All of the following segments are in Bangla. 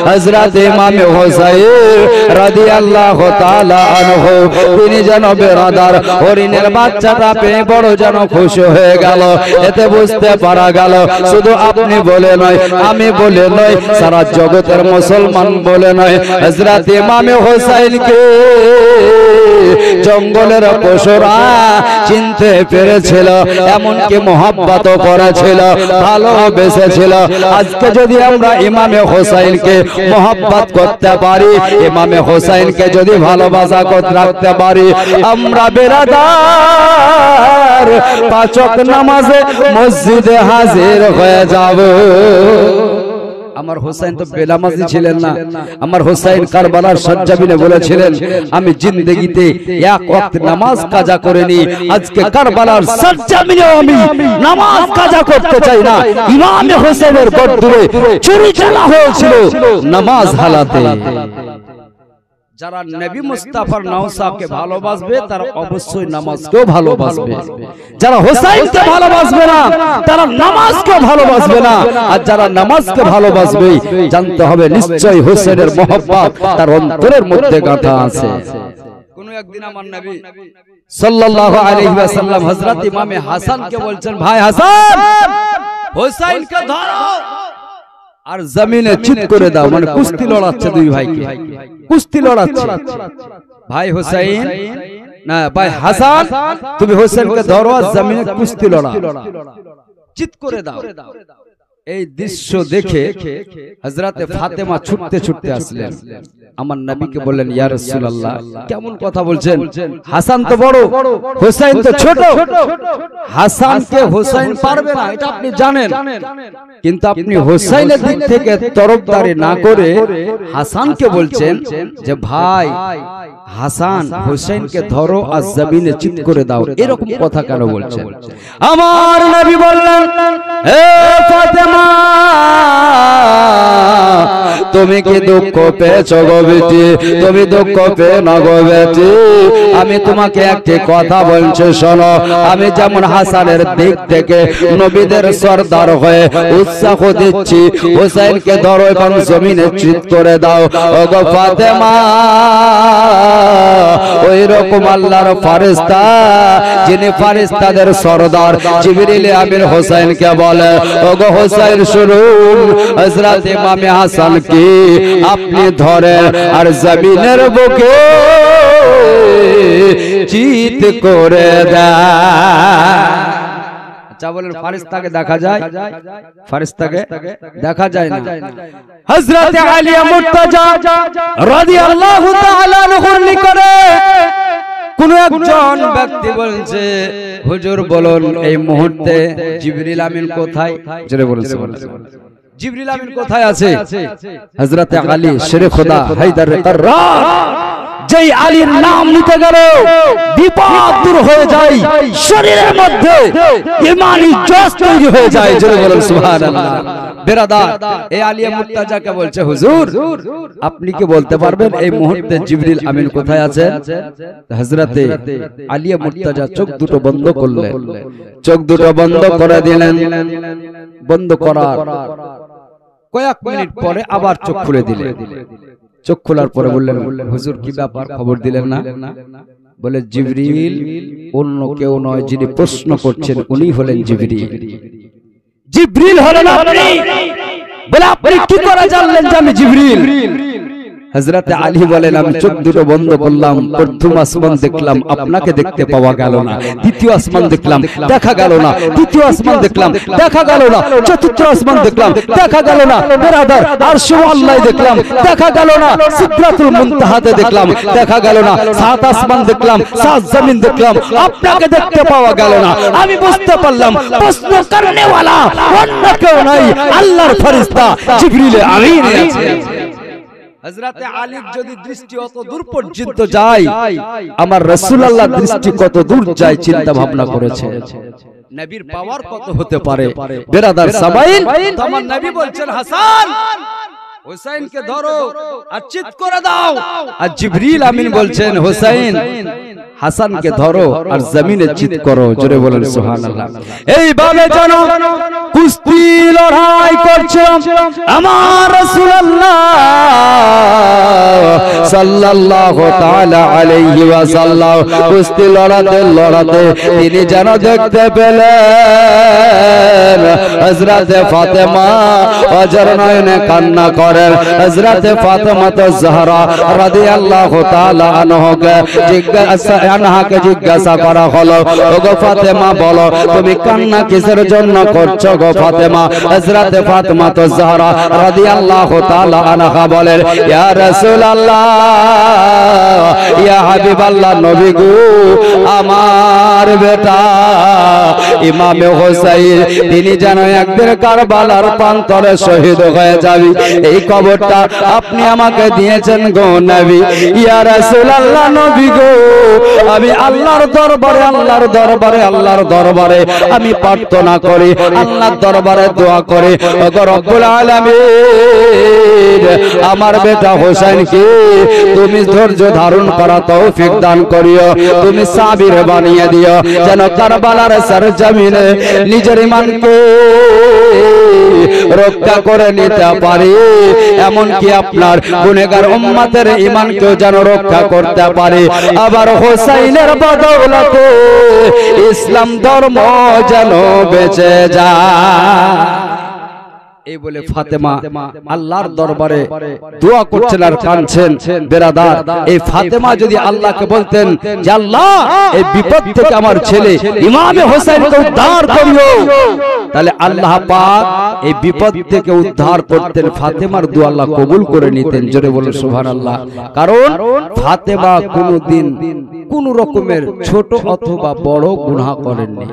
হযরত ইমাম হুসাইন রাদিয়াল্লাহু তাআলা আনহু তিনি যেন বেরাদার হরিণের বাচ্চাটা পেয়ে বড় যেন খুশি হয়ে গেল। এতে বুঝতে পারা গেল শুধু আপনি বলে নয়, আমি বলে নয়, সারা জগতের মুসলমান বলে নয়, হযরত ইমাম হুসাইনকে জঙ্গলের পশুরা চিনতে পেরেছিল, এমনকি মহব্বত করেছিল, ভালোবেসেছিল। আজকে যদি আমরা ইমামে হুসাইনকে মহব্বত করতে পারি, ইমামে হুসাইনকে যদি ভালোবাসা করতে রাখতে পারি, আমরা বেরাদার পাঁচ ওয়াক্ত নামাজে মসজিদে হাজির হয়ে যাব। আমার হুসাইন তো বেনামাজি ছিলেন না। আমার হুসাইন কারবালার সজ্জাবিনে বলেছিলেন, আমি জিন্দেগিতে এক ওয়াক্ত নামাজ কাজা করিনি, আজকে কারবালার সজ্জাবিনে আমি নামাজ কাজা করতে চাই না। ইমাম হুসাইনের গর্দে চুরি চালা হয়েছিল নামাজ হালাতে। যারা নবী মুস্তাফার নওসাকে ভালোবাসবে তারা অবশ্যই নামাজকেও ভালোবাসবে। যারা হুসাইনকে ভালোবাসবে না তারা নামাজকে ভালোবাসবে না। আর যারা নামাজকে ভালোবাসবে জানতে হবে নিশ্চয়ই হুসাইনের মহব্বত তার অন্তরের মধ্যে গাঁথা আছে। কোন একদিন আমার নবী সাল্লাল্লাহু আলাইহি ওয়াসাল্লাম হযরত ইমামে হাসানকে বলছেন, ভাই হাসান, হুসাইনকে ধরো আর জমিনে চিৎ করে দাও। মানে কুস্তি লড়াচ্ছে দুই ভাইকে, কুস্তি লড়াচ্ছে। ভাই হুসাইন না ভাই হাসান, তুমি হুসাইনকে ধরো আর জমিনে কুস্তি লড়াও, চিৎ করে দাও। এই দৃশ্য দেখে হযরত ফাতেমা ছুটতে ছুটতে আসলেন, আমার নবীকে বললেন, ইয়া রাসূলুল্লাহ, কেমন কথা বলছেন? হাসান তো বড়, হুসাইন তো ছোট। হাসানকে হুসাইন পারবে না এটা আপনি জানেন, কিন্তু আপনি হুসাইনের দিক থেকে তরফদারি না করে হাসানকে বলছেন যে ভাই হাসান, হুসাইনকে ধরো আর জমিনে চিৎ করে দাও। এরকম কথা কেন বলছেন? আমার নবী বললেন, হে ফাতেমা, তুমি কি দুঃখ পেয়েছো গো বেটি? তুমি দুঃখ পেয়ে না গো বেটি। আমি তোমাকে একটি কথা বলছি শোনো। আমি যেমন হাসানের দিক থেকে নবীদের সরদার হয়ে উৎসাহ দিচ্ছি, হুসাইনকে ধরো এবং জমিনে চিৎ করে দাও। ও গো ফাতেমা, ওই রকম আল্লাহর ফেরেশতা যিনি ফেরেশতাদের সরদার জিবরিল আমিন হুসাইনকে বলে, ও গো হুসাইন শুনুন, হযরত ইমামে হাসান কি আপনি ধরেন আর জমিনের বুকে চিৎ করে দেন। আচ্ছা বলেন, ফেরেশতাকে দেখা যায়? ফেরেশতাকে দেখা যায় না। হযরত আলী মুর্তজা রাদিয়াল্লাহু তাআলা আনহুর নিকটে কোন একজন ব্যক্তি বলছে, হুজুর বলুন এই মুহূর্তে জিবরিল আমিন কোথায়? জোরে বলুন, জিবরিল আমিন কোথায় আছে? হযরত আলী শেরে খোদা হায়দার কাররার যেই আলীর নাম নিতে গেল বিপদ দূর হয়ে যায়, শরীরের মধ্যে ঈমানি জোশ তৈরি হয়ে যায়। জোরে বলুন সুবহানাল্লাহ। বেরাদার, এই আলী মুর্তজাকে বলছে, হুজুর আপনি কি বলতে পারবেন এই মুহূর্তে জিবরিল আমিন কোথায় আছে? হযরতে আলী মুর্তজা চোখ দুটো বন্ধ করলেন, চোখ দুটো বন্ধ করে দিলেন। বন্ধ করার কয়েক মিনিট পরে আবার চোখ খুলে দিলেন। চোখ খোলার পরে বললেন, হুজুর কি ব্যাপার, খবর দিলেন না? বলে, জিবরিল অন্য কেউ নয়, যিনি প্রশ্ন করছেন উনি হলেন জিবরিল। জিবরিল হলেন আপনি? বলে, আপনি কি করে জানলেন যে আমি জিবরিল? হযরত আলী বলেন, আমি চোখ দুটো বন্ধ করলাম, প্রথম আসমান দেখলাম, আপনাকে দেখতে পাওয়া গেল না। দ্বিতীয় আসমান দেখলাম, দেখা গেল না। তৃতীয় আসমান দেখলাম, দেখা গেল না। চতুর্থ আসমান দেখলাম, দেখা গেল না। বেরাদার, আরশে আল্লাহ দেখলাম, দেখা গেল না। সিদরাতুল মুনতাহাতে দেখলাম, দেখা গেল না। সাত আসমান দেখলাম, সাত জমিন দেখলাম, আপনাকে দেখতে পাওয়া গেল না। আমি বুঝতে পারলাম প্রশ্ন করনে ওয়ালা অন্য কেউ নাই, আল্লাহর ফেরেশতা জিবরিল আমিন আছে। হযরত আলীর যদি দৃষ্টি অত দূর পর্যন্ত যায়, আমার রাসূলুল্লাহর দৃষ্টি কত দূর যায় চিন্তা ভাবনা করেছে। নবীর পাওয়ার কত হতে পারে। বেরাদার সামাইন, আমার নবী বলছেন, হাসান হুসাইনকে ধরো আর চিৎ করে দাও। আর জিবরিল আমিন বলছেন, হুসাইন হাসানকে ধরো আর জমিনে চিৎ করো। জোরে বলেন সুবহানাল্লাহ। এইভাবে যেন কুস্তি লড়াই করছে আমার রাসূলুল্লাহ সাল্লাল্লাহু তাআলা আলাইহি ওয়াসাল্লাম কুস্তি লড়াতে তিনি যেন দেখতে পেলেন হযরতে ফাতেমা অজর নয়নে কান্না করেন। হযরতে ফাতেমা যাহরা রাদিয়াল্লাহু তাআলা আনহাকে জিজ্ঞাসা করা হলো, ওগো ফাতেমা বলো তুমি কান্না কিসের জন্য করছো গো ফাতেমা? হযরতে ফাতেমা যাহরা রাদিয়াল্লাহু তাআলা আনহা বলেন, ইয়া রাসূলুল্লাহ, ইয়া হাবিবাল্লাহ, নবী গো, আমার বেটা ইমামে হোসেন তিনি যেন একদিন কারবালার প্রান্তরে শহীদ হয়ে যাবে, এই খবরটা আপনি আমাকে দিয়েছেন গো নবী। ইয়া রাসূলুল্লাহ, নবী গো, আমি আল্লাহর দরবারে আমি প্রার্থনা করি, আল্লাহর দরবারে দোয়া করি, ওগো রব্বুল আলামিন আমার বেটা হোসেনকে তুমি ধৈর্য ধারণ করা তৌফিক দান করিও, তুমি সাবির বানিয়ে দিও, যেন কারবালার সরজমিনে নিজের ঈমানকে রক্ষা করে নিতে পারে, এমনকি আপনার গুনাহগার উম্মতের ঈমানকেও যেন রক্ষা করতে পারে। আবার হোসেনের বদৌলতে ইসলাম ধর্ম যেন বেঁচে যায়। এই বলে ফাতেমা আল্লাহর দরবারে দোয়া করছেন আর কাঁদছেন। বেরাদার, এই ফাতেমা যদি আল্লাহকে বলতেন যে আল্লাহ এই বিপদ থেকে আমার ছেলে ইমামে হোসেনকে উদ্ধার করিও, তাহলে আল্লাহ পাক এই বিপদ থেকে উদ্ধার করতেন, ফাতেমার দোয়া আল্লাহ কবুল করে নিতেন। জোরে বলুন সুবহানাল্লাহ। কারণ ফাতেমা কোনদিন কোন রকমের ছোট অথবা বড় গুনাহ করেননি,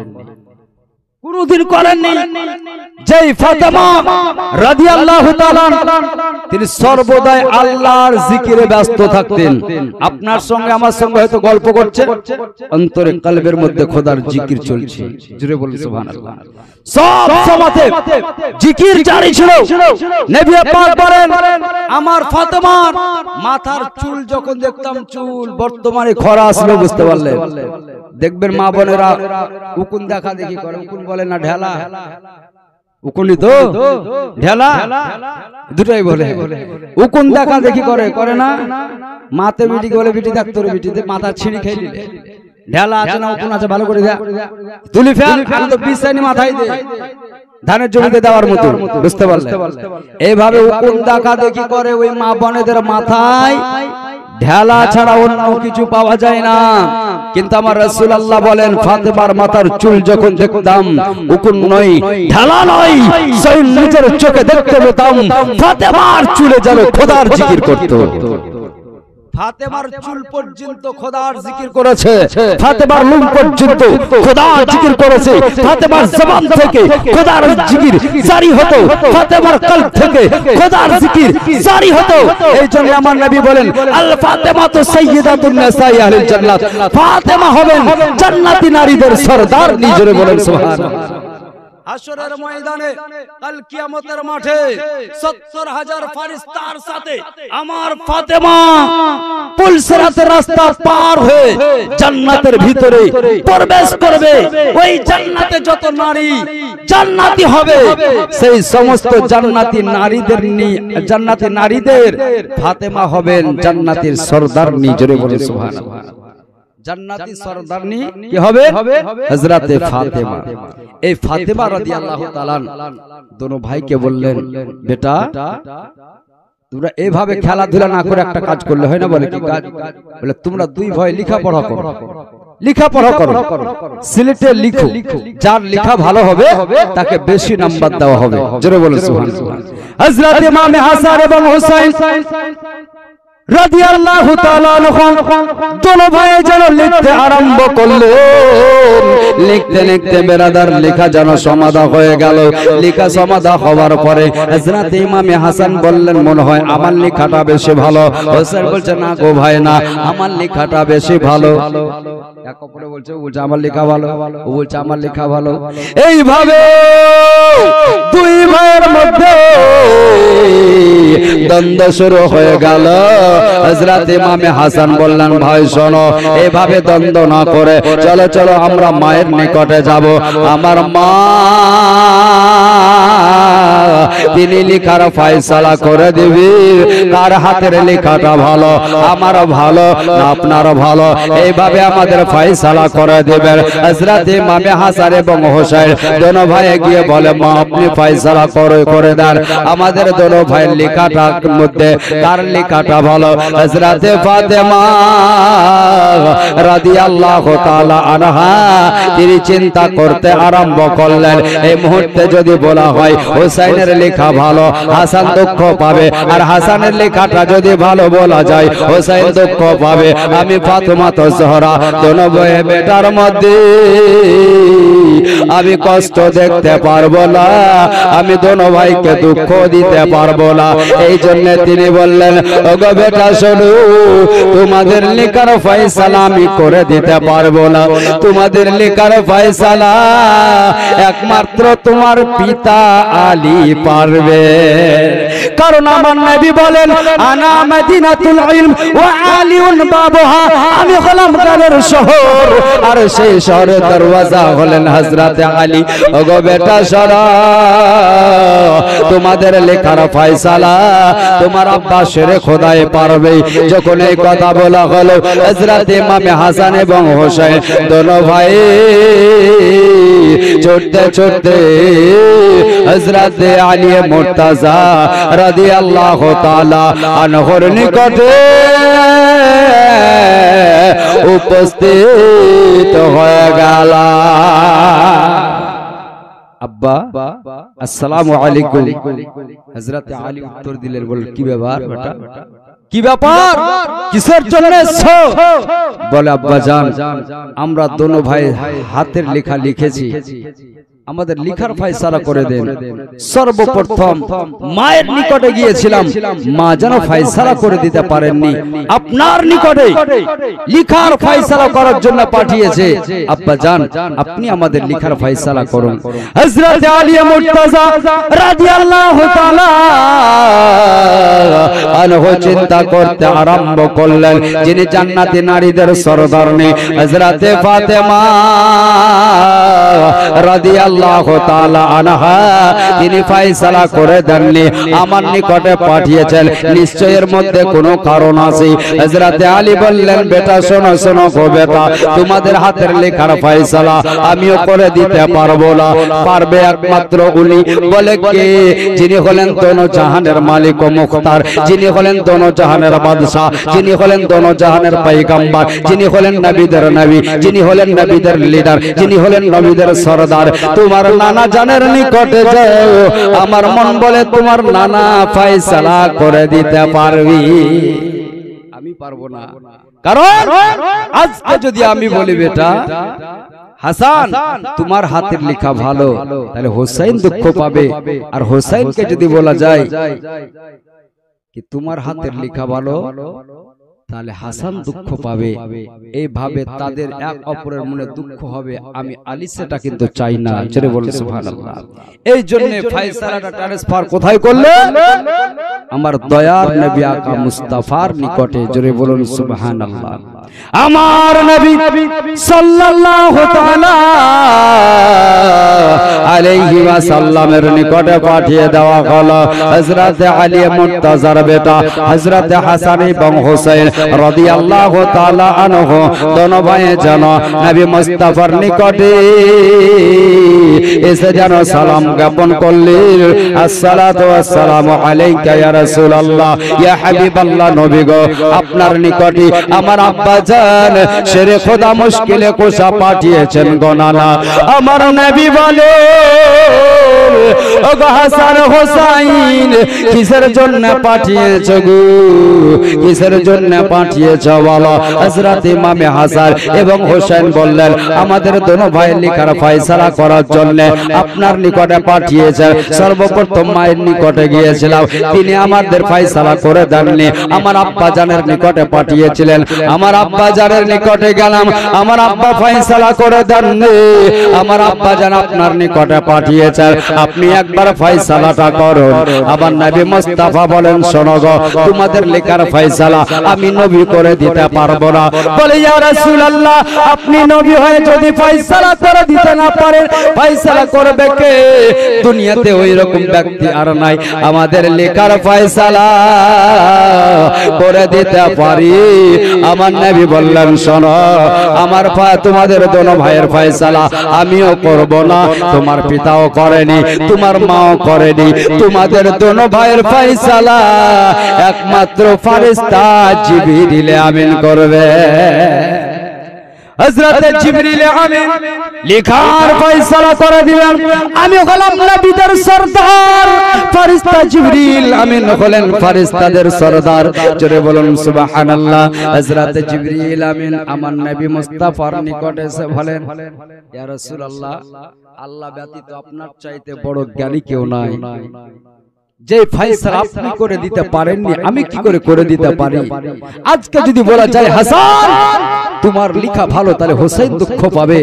কোনদিন করেননি। যেই ফাতেমা রাদিয়াল্লাহু তাআলা তিনি সর্বদাই আল্লাহর জিকিরে ব্যস্ত থাকতেন। আপনার সঙ্গে আমার সঙ্গে হয়তো গল্প করছে, অন্তরে কলবের মধ্যে খোদার জিকির চলছে। জোরে বলুন সুবহানাল্লাহ। সব সময়তে জিকির জারি ছিল। নবী পাক বলেন, আমার ফাতেমার মাথার চুল যখন দেখতাম, চুল বর্তমানে খরা আসলো, বুঝতে পারলেন? দেখবেন মা বোনেরা উকুন দেখা দেখি করে, উকুন বলে না ঢেলা, উকুনি তো ঢেলা দুটাই বলে, উকুন দেখা দেখি করে না, মাতে বিটি বলে বিটি দেখতো রে, বিটিতে মাথা ছিঁড়ি খেয়ে নিলে ঢেলা আছে না উকুন আছে, ভালো করে দেখ, তুলি ফেল, তো বিছানি মাথায় দে, ধানের জমিতে দেওয়ার মতো, বুঝতে পারলেন? এইভাবে উকুন দেখা দেখি করে ওই মা বোনেদের মাথায় ঢেলা ছাড়া অন্য কিছু পাওয়া যায় না। কিন্তু আমার রাসূলুল্লাহ বলেন, ফাতেমার মাথার চুল যখন দেখতাম, উকুন নয়, ঢেলা নয়, সেই নিজের চোখে দেখতে পেতাম ফাতেমার চুলে যেন খোদার জিকির করত। ফাতেমার চুল পর্যন্ত খোদার জিকির করেছে, ফাতেমার লুম পর্যন্ত খোদার জিকির করেছে, ফাতেমার জবান থেকে খোদার জিকির জারি হতো, ফাতেমার কলব থেকে খোদার জিকির জারি হতো। এইজন্য আমার নবী বলেন, আল ফাতেমা তো সাইয়্যিদাতুন নিসাই আহলিল জান্নাত, ফাতেমা হবেন জান্নাতি নারীদের সরদার। নিজরে বলেন সুবহানাল্লাহ। হাশরের ময়দানে কাল কিয়ামতের মাঠে ৭০,০০০ ফেরেশতার সাথে আমার ফাতেমা পুলসিরাতের রাস্তা পার হয়ে জান্নাতের ভিতরে প্রবেশ করবে। ওই জান্নাতে যত নারী জান্নাতি হবে, সেই সমস্ত জান্নাতি নারীদের ফাতেমা হবেন জান্নাতের সরদার। নিজরে বলে সুবহানাল্লাহ। জান্নাতি সরদারনি কি হবে? হযরতে ফাতেমা। এই ফাতেমা রাদিয়াল্লাহু তাআলা দোনো ভাইকে বললেন, বেটা তোমরা এইভাবে খেলাধুলা না করে একটা কাজ করলে হয় না। বলে কি কাজ? বলে তোমরা দুই ভাই লেখাপড়া করো, লেখাপড়া করো, সিলেটে লিখো, যার লেখা ভালো হবে তাকে বেশি নাম্বার দেওয়া হবে। জোরে বলুন সুবহানাল্লাহ। হযরত ইমাম হাসান এবং হুসাইন রাদিয়াল্লাহু তাআলা আনহু দোনো ভাই যেন লিখতে আরম্ভ করলেন। লিখতে লিখতে বেরাদার লেখা যেন সমাধা হয়ে গেল। লেখা সমাধা হওয়ার পরে হযরত ইমাম হাসান বললেন, মনে হয় আমার লেখাটা বেশি ভালো। হোসেন বলছে, না গো ভাই না, আমার লেখাটা বেশি ভালো। এক অপরে বলছে, ও বলছে আমার লেখা ভালো, ও বলছে আমার লেখা ভালো। এইভাবে দুই ভাইয়ের মধ্যে দ্বন্দ্ব শুরু হয়ে গেল। হযরত ইমাম হাসান বললেন, ভাই শোনো, এভাবে দ্বন্দ্ব না করে চলো চলো আমরা মায়ের নিকটে যাব। আমার মা তিনি লেখার ফয়সালা করে দিবি কার হাতের লেখাটা ভালো, আমার ভালো না আপনার ভালো, এইভাবে আমাদের ফয়সালা করে দিবেন। হযরত ইমাম হাসান এবং হোসেন দোনো ভাই গিয়ে বলে মা আপনি ফয়সালা করে দেন আমাদের দোনো ভাইয়ের লেখাটার মধ্যে কার লেখাটা ভালো। হযরত ফাতেমা রাদিয়াল্লাহু তাআলা আনহা তিনি চিন্তা করতে আরম্ভ করলেন এই মুহূর্তে যদি বলা হয় হোসেনের লেখা ভালো হাসান দুঃখ পাবে, আর হাসানের লেখাটা যদি ভালো বলা যায় হোসেন দুঃখ পাবে। আমি ফাতেমা তো জোহরা দোনো ভাই বেটার মধ্যে আমি কষ্ট দেখতে পারবো না, আমি দোনো ভাইকে দুঃখ দিতে পারবো না। এই জন্য তিনি বললেন ওগো বেটা শোনো, তোমাদের লেখার ফয়সালা আমি করে দিতে পারবো না, তোমাদের লেখার ফয়সালা একমাত্র তোমার পিতা আলী পারবে। কারণ আমার নবী বলেন আনা মদিনাতুল ইলম ওয়া আলিউন বাবুহা, আমি হলাম জ্ঞানের শহর আর সেই শহরের দরওয়াজা হলেন হযরত আলী। ওগো বেটা শোনো, তোমাদের লেখার ফয়সালা তোমার আব্বা শেরে খোদায় পারবে। যখন এই কথা বলা হলো হযরত ইমাম হাসান এবং হোসেন দোনো ভাই ছুটতে ছুটতে হযরত আলী মুর্তজা রাদিয়াল্লাহু তাআলা আনহুর নিকটে উপস্থিত হয়ে গেল। আব্বা আসসালামু আলাইকুম। হযরত আলী উত্তর দিলেন বল কি ব্যাপার বেটা, কি ব্যাপার, কিসের জন্য এসেছো? বলে আব্বা জান আমরা দোনো ভাই হাতের লেখা লিখেছি, আমাদের লেখার ফয়সালা করে দেন। সর্বপ্রথম মায়ের নিকটে গিয়েছিলাম, মা যেন ফয়সালা করে দিতে পারেননি, আপনার নিকটে লেখার ফয়সালা করার জন্য পাঠিয়েছে। আব্বা জান আপনি আমাদের লেখার ফয়সালা করুন। হযরত আলী মুর্তজা রাদিয়াল্লাহু তাআলা আনহু চিন্তা করতে আরম্ভ করলেন যিনি জান্নাতি নারীদের সরদারনি হযরত ফাতেমা রাদিয়াল্লাহু তাআলা আনহা তিনি ফয়সালা করে দেননি, আমার নিকটে পাঠিয়েছেন, নিশ্চয় এর মধ্যে কোনো কারণ আছে। হযরত আলী বললেন বেটা শোনো শোনো গো বেটা, তোমাদের হাতের লেখার ফয়সালা আমিও করে দিতে পারবো না, পারবে একমাত্র উনি। বলে কে? যিনি হলেন দোনো জাহানের মালিক ও মুখতার, যিনি হলেন দোনো জাহানের বাদশা, যিনি হলেন দোনো জাহানের পয়গম্বর, যিনি হলেন নবীদের নবী, যিনি হলেন নবীদের লিডার, যিনি হলেন নবীদের সরদার। তোমার নানা জানের নিকটে যাও, আমার মন বলে তোমার নানা ফয়সালা করে দিতে পারবি। আমি পারবো না, কারণ আজকে যদি আমি বলি বেটা হাসান তোমার হাতের লেখা ভালো, তাহলে হোসেন দুঃখ পাবে, আর হোসেনকে যদি বলা যায় কি তোমার হাতের লেখা ভালো, তাহলে হাসান দুঃখ পাবে। এইভাবে তাদের এক অপরের মনে দুঃখ হবে। আমি আলী সেটা কিন্তু চাই না, জোরে বলেন সুবহানাল্লাহ। এই জন্য ফয়সালাটা ট্রান্সফার কোথায় করলেন? আমার দয়ার নবী আকা মুস্তাফার নিকটে, জোরে বলুন সুবহানাল্লাহ। আমার নবী সাল্লাল্লাহু তাআলা আলাইহি ওয়াসাল্লামের নিকটে পাঠিয়ে দেওয়া হলো হযরত আলী মুর্তজার বেটা হযরত হাসান এবং হোসেন রাদিয়াল্লাহু তাআলা আনহু দোনো ভাই যেন নবী মুস্তাফার নিকটে এসে যেন সালাম জ্ঞাপন করলেন, আসসালাতু ওয়াসসালামু আলাইকা ইয়া রাসূলুল্লাহ, ইয়া হাবিবাল্লাহ, নবী গো আপনার নিকটে আমার আব্বা জান শেরে খোদা মুশকিলে কোষা পাঠিয়েছেন গো নানা। আমার নবী বলে ওগো হাসান হোসেন কিসের জন্য পাঠিয়েছো গো, কিসের জন্য পাঠিয়েছো বলো। হযরত ইমাম হাসান এবং হোসেন বললেন আমাদের দোনো ভাইয়ের লেখার ফয়সালা করার জন্য আপনার নিকটে পাঠিয়েছেন। সর্বপ্রথম মায়ের নিকটে গিয়েছিলাম, তিনি আমাদের ফয়সালা করে দেননি, আমার আব্বা জানের নিকটে পাঠিয়েছিলেন, আমার আব্বা জানের নিকটে গেলাম, আমার আব্বা ফয়সালা করে দেননি, আমার আব্বা জান আপনার নিকটে পাঠিয়েছেন, আপনি একবার ফয়সালাটা করুন। আবার নবী মুস্তাফা বলেন, শোনো গো, তোমাদের লেখার ফয়সালা আমি নবী করে দিতে পারবো না। বলে, ইয়া রাসূলুল্লাহ, আপনি নবী হয়ে যদি ফয়সালা করে দিতে না পারেন, ফয়সালা করবে কে? দুনিয়াতে ওই রকম ব্যক্তি আর নাই, আমাদের লেখার ফয়সালা করে দিতে পারি। আমার নবী বললেন, শোনো, আমার তোমাদের দোনো ভাইয়ের ফয়সালা আমিও করব না, তোমার পিতাও করেনি, তোমার মাও করেনি। তোমাদের দোনো ভাইয়ের ফয়সালা একমাত্র ফেরেশতা জিবরিল আমিন করবে। হযরত জিবরিল আমিন লেখার ফয়সালা করে দিলেন। আমি হলাম নবীদের সরদার, ফেরেশতা জিবরিল আমিন হলেন ফেরেশতাদের সরদার। জোরে বলুন সুবহানাল্লাহ। হযরত জিবরিল আমিন আমার নবী মুস্তাফার নিকটে এসে বলেন, ইয়া রাসূলুল্লাহ, আল্লাহ ব্যতীত আপনার চাইতে বড় জ্ঞানী কেউ নাই। যে ফয়সালা আপনি করে দিতে পারেননি, আমি কি করে দিতে পারি? আজকে যদি বলা যায় হাসান তোমার লেখা ভালো, তাহলে হোসেন দুঃখ পাবে।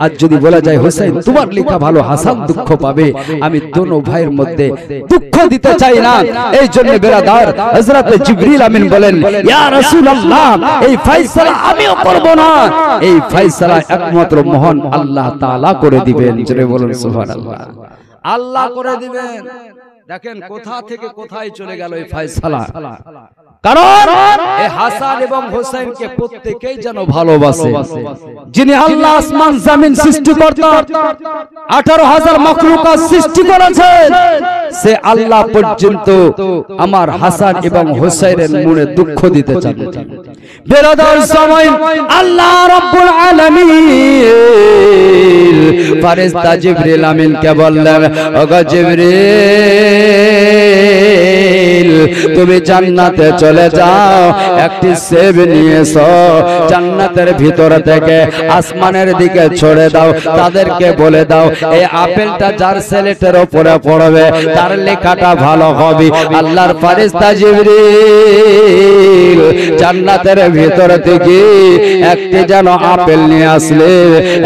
আর যদি বলা যায় হোসেন তোমার লেখা ভালো, হাসান দুঃখ পাবে। আমি দোনো ভাইয়ের মধ্যে দুঃখ দিতে চাই না। এই জন্য বেরাদার, হযরত জিবরিল আমিন বলেন, ইয়া রাসূলুল্লাহ, এই ফয়সালা আমিও করব না, এই ফয়সালা একমাত্র মহান আল্লাহ তাআলা করে দিবেন। জোরে বলুন সুবহানাল্লাহ। আল্লাহ করে দিবেন। দেখেন কোথা থেকে কোথায় চলে গেল এই ফয়সালা। কারণ এই হাসান এবং হোসেনকে প্রত্যেকেই যেন ভালোবাসে। যিনি আল্লাহ আসমান জমিন সৃষ্টিকর্তা, 18,000 মাখলুকাত সৃষ্টি করেছেন, সে আল্লাহ পর্যন্ত আমার হাসান এবং হোসেনের মনে দুঃখ দিতে চান। বেরাদার সময় আল্লাহ রাব্বুল আলামিন ফেরেশতা জিবরিল আমিনকে বললেন, ওগো জিবরিল, তুমি জান্নাতে চলে যাও, একটি সেব নিয়ে এসো, জান্নাতের ভিতর থেকে আসমানের দিকে ছড়ে দাও, তাদেরকে বলে দাও এই আপেলটা যার স্লেটের উপরে পড়বে তার লেখাটা ভালো হবে। আল্লাহর ফেরেশতা জিবরিল জান্নাতের ভিতর থেকে একটি যেন আপেল নিয়ে আসলে,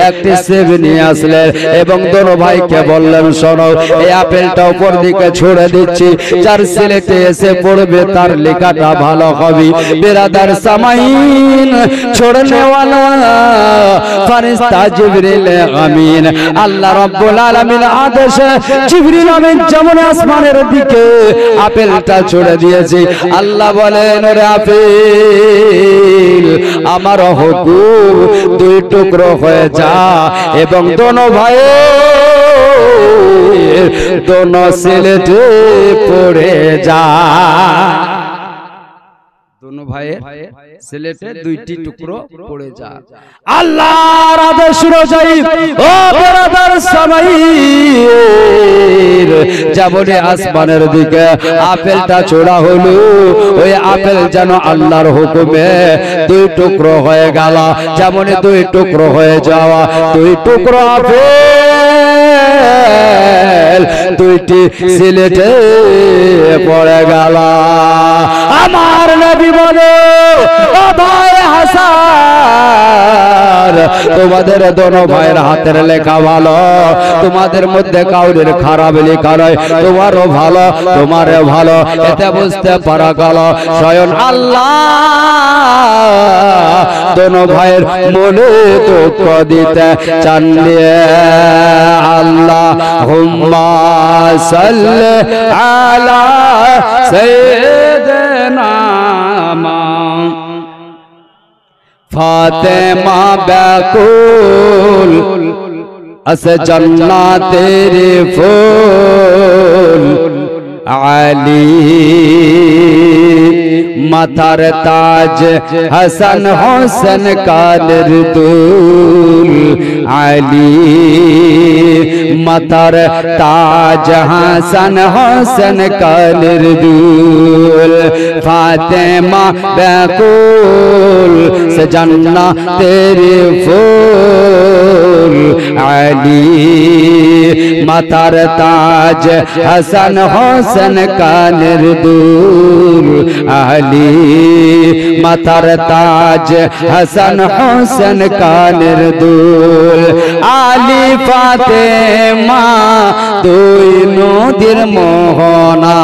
একটি সেব নিয়ে আসলে, এবং দোনো ভাইকে বললেন, শোনো, এই আপেলটা উপর দিকে ছড়ে দিচ্ছি, যার স্লেটে এসে পড়বে তার লেখাটা ভালো হবে। বেরাদার সামাইন छोड़ने वाला फरिश्ता जिब्रील आमीन আল্লাহ রাব্বুল আলামিন আদেশ জিবরিল আমিন যেমন আসমানের দিকে আপেলটা ছড়ে দিয়েছে, আল্লাহ বলেন, ওরে আপেল আমার হুকুম দুই টুকরো হয়ে যা এবং দোনো ভাই দোনো সিলেটে পড়ে যা। दोनों भाई सिलेटे दुईटी टुकड़ो पड़े जा। আল্লাহর আদেশ অনুযায়ী ও ব্রাদার সামাইর যেমন আসমানের দিকে আপেলটা ছোড়া হলো, ওই আপেল যেন আল্লাহর হুকুমে দুই টুকরো হয়ে গেল। যেমন দুই টুকরো হয়ে যাওয়া, দুই টুকরো আপেল দুইটি সিলেটে পড়ে গেল। আমার নবী বলে, ও ভাই হাসান, তোমাদের দোনো ভাইয়ের হাতের লেখা ভালো, তোমাদের মধ্যে কাউরের খারাপ লেখা নয়, তোমারও ভালো, তোমারও ভালো। এতে বুঝতে পারা গেল স্বয়ং আল্লাহ দোনো ভাইয়ের মনে দুঃখ দিতে চানলে। আল্লাহুম্মা সাল্লি আলা সাইয়্যিদিনা फातिमा बैकुल अस जन्नत तेरे फूल आली माथार ताज हसन हुसैन का निर्दूल आली माथार ताज हसन हुसैन का निर्दूल फातिमा बैकुल से जन्नत तेरे फूल आली माथार ताज हसन हुसैन का निर्दूल আলী মাথার তাজ হাসান হোসেন কানের দুল আলী ফাতেমা দুই নদীর মোহনা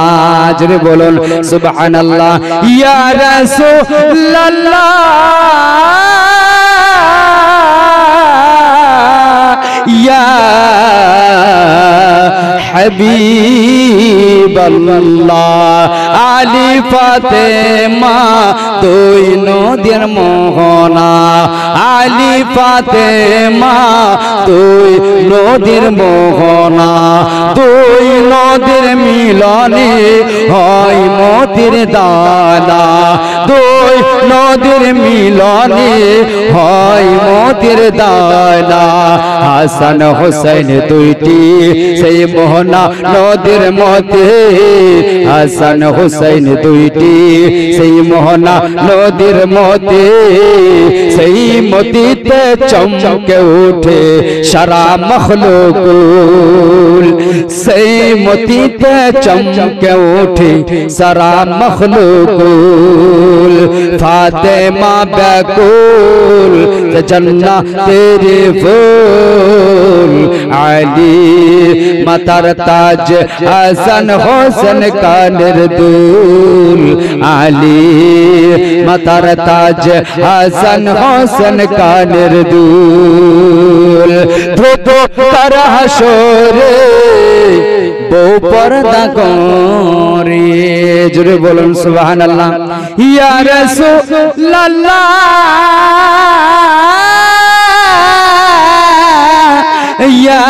জোরে বলুন সুবহানাল্লাহ ইয়া রাসূলুল্লাহ ইয়া হাবিবাল্লাহ আলী ফাতেমা দুই নদীর মোহনা আলী ফাতেমা দুই নদীর মোহনা দুই নদীর মিলনে হয় মতির দানা দুই নদীর মিলনে হয় মতির দানা হাসান হোসেন দুইটি সেই মোহনা নদীর মতে হাসান হোসেন দুইটি সেই মোহনা নদীর মতে সেই মতিতে চমকে ওঠে সারা মখলুকুল সেই মতিতে চমকে ওঠে সারা মখলুকুল ফাতেমা ব্যাকুল জন্নতের ফুল আলী মাথার তাজ হাসান হোসেন কানের দুল আলী মাথার তাজ হাসান হোসেন কানের দুল ধোতো তার হাসরে বউ পর্দা করে জোরে বলুন সুবহানাল্লাহ ইয়া রাসূলুল্লাহ ইয়া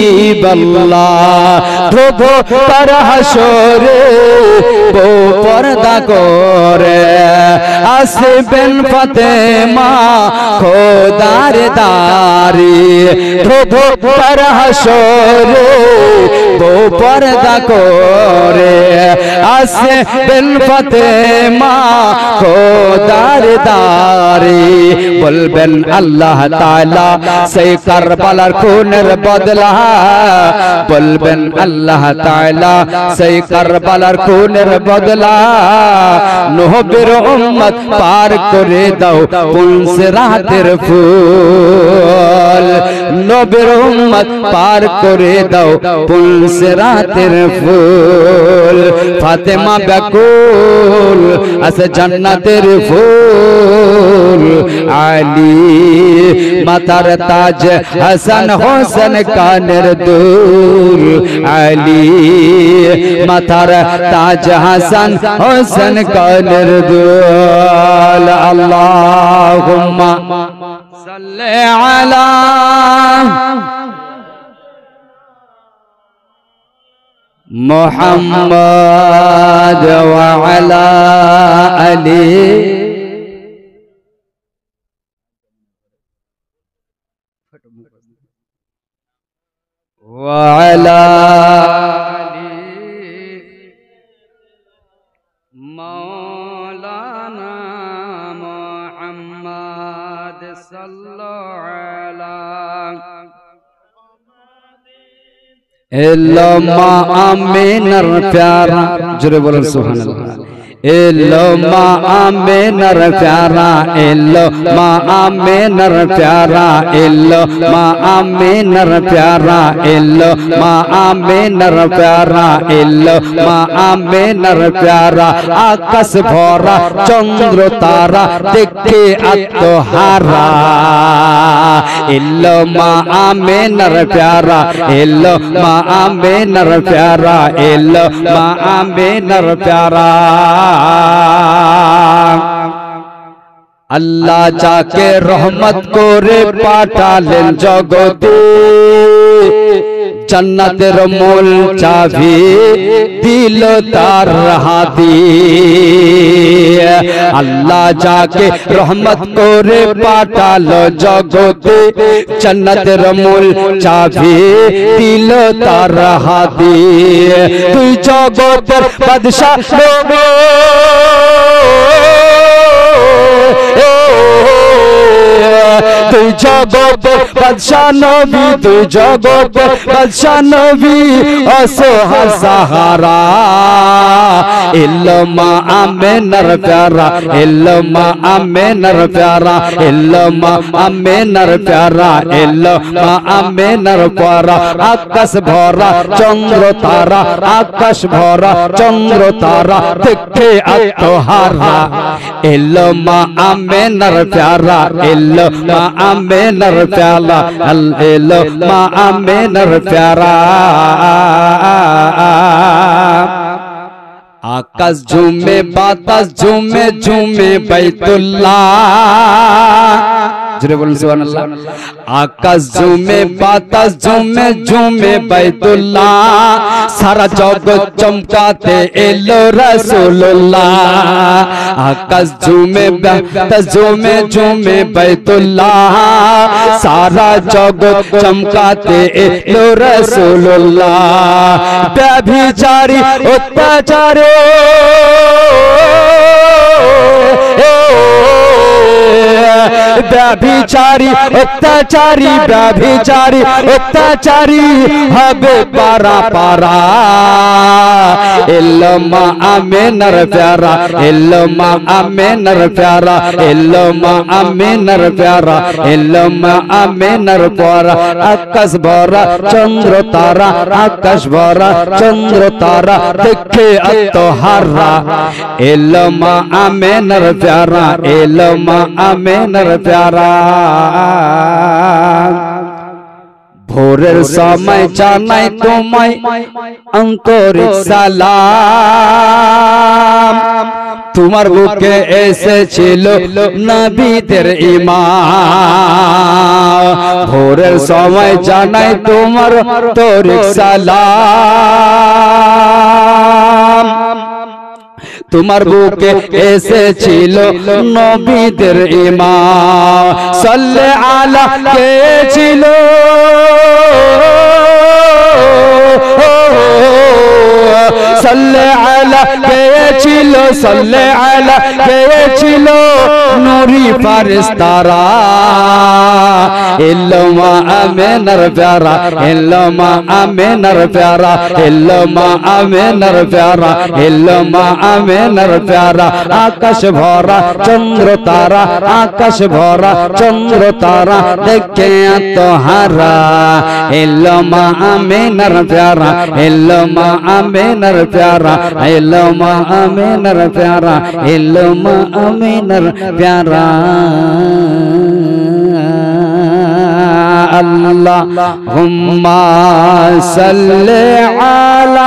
হাবিবাল্লাহ প্রভু তার হাসরে বউ পর্দা করে আসবেন ফাতেমা খোদার দারি প্রভু তার হাসরে বউ পর্দা করে আসবেন ফাতেমা খোদার দারি বলবেন আল্লাহ তাআলা সেই কারবালার খুনের বদলা বলবেন আল্লাহ তাআলা সেই কারবালার খুনের বদলা নবীর উম্মত পার করে দাও পুলসিরাতের ফুল নবীর উম্মত পার করে দাও পুলসিরাতের ফুল ফাতেমা ব্যাকুল আছে জান্নাতের ফুল আলী মাথার তাজ হাসান হোসেন কানের দুল আলী মাথার তাজ হাসান হোসেন কানের দুল আল্লাহুম্মা সাল্লি আলা মুহাম্মদ ওয়া আলা আলি وعلى مولانا محمد صلى على আমিনার প্যারা জোরে বলুন সুবহানাল্লাহ এলো মা আমিনার প্যারা এলো মা আমিনার প্যারা এলো মা আমিনার প্যারা এলো মা আমিনার প্যারা এলো মা আমিনার প্যারা আকাশ ভরা চন্দ্র তারা দেখে আত্মহারা এলো মা আমিনার প্যারা এলো মা আমিনার প্যারা এলো মা আমিনার প্যারা আল্লাহ যাকে রহমত করে পাঠালেন জগতে জান্নাতের মূল চাবি দিল তার হাতে আল্লাহ যাকে রহমত করে পাঠালো জগতে জান্নাতের মূল চাবি দিল তার হাতে তুই জগতের বাদশা দুই জগতের বাদশা নবী, দুই জগতের বাদশা নবী অসহায় সাহারা। ইল্লামা আমেনার প্যারা, ইল্লামা আমেনার প্যারা, ইল্লামা আমেনার প্যারা, ইল্লামা আমেনার প্যারা। আকাশ ভরা চন্দ্র তারা, আকাশ ভরা চন্দ্র তারা দেখে আত্মহারা। ইল্লামা আমেনার প্যারা, ইল্লামা আমেনার প্যারা, ইল্লামা আমেনার প্যারা। आकाश झूमे बातास झूमे झूमे बैतुल्लाह, जरे बोल सुभान अल्लाह। आकाश झूमे बातास झूमे झूमे बैतुल्लाह, सारा जगत चमकाते एलो रसूलुल्लाह। आकाश झूमे बातास झूमे झूमे बैतुल्लाह, सारा जगत चमकाते एलो रसूलुल्लाह। व्यभिचारी अत्याचारी व्यभिचारी अत्याचारी, व्यभिचारी अत्याचारी हबे पारा पारा। इल्लामा आमेनार प्यारा, इल्लामा आमेनार प्यारा, इल्लामा आमेनार प्यारा, इल्लामा आमेनार प्यारा। आकाश भरा चंद्र तारा, आकाश भरा चंद्र तारा देखे आत्महारा। इल्लामा आमेनार प्यारा, इल्लामा आमेनार प्यारा। ভোরের সময় জানাই তোমায় আন্তরিক সালাম, তোমার বুকে এসেছিল নবীদের ইমাম। ভোরের সময় জানাই তোমার আন্তরিক সালাম, তোমার বুকে এসেছিল নবীদের ইমাম। সাল্লে আলা কে ছিল সাল্লে আলা কে ছিল, সাল্লে আলা কে ছিল নূরি ফারিস্তারা। ইল্লামা আমেনার প্যারা, ইল্লামা আমেনার প্যারা, ইল্লামা আমেনার প্যারা, ইল্লামা আমেনার প্যারা। আকাশ ভরা চন্দ্র তারা, আকাশ ভরা চন্দ্র তারা দেখে আত্মহারা। ইল্লামা আমেনার প্যারা, ইল্লামা আমেনার প্যারা, ইল্লামা আমেনার প্যারা, ইল্লামা আমেনার প্যারা। अल्लाहुम्मा सल्ले अला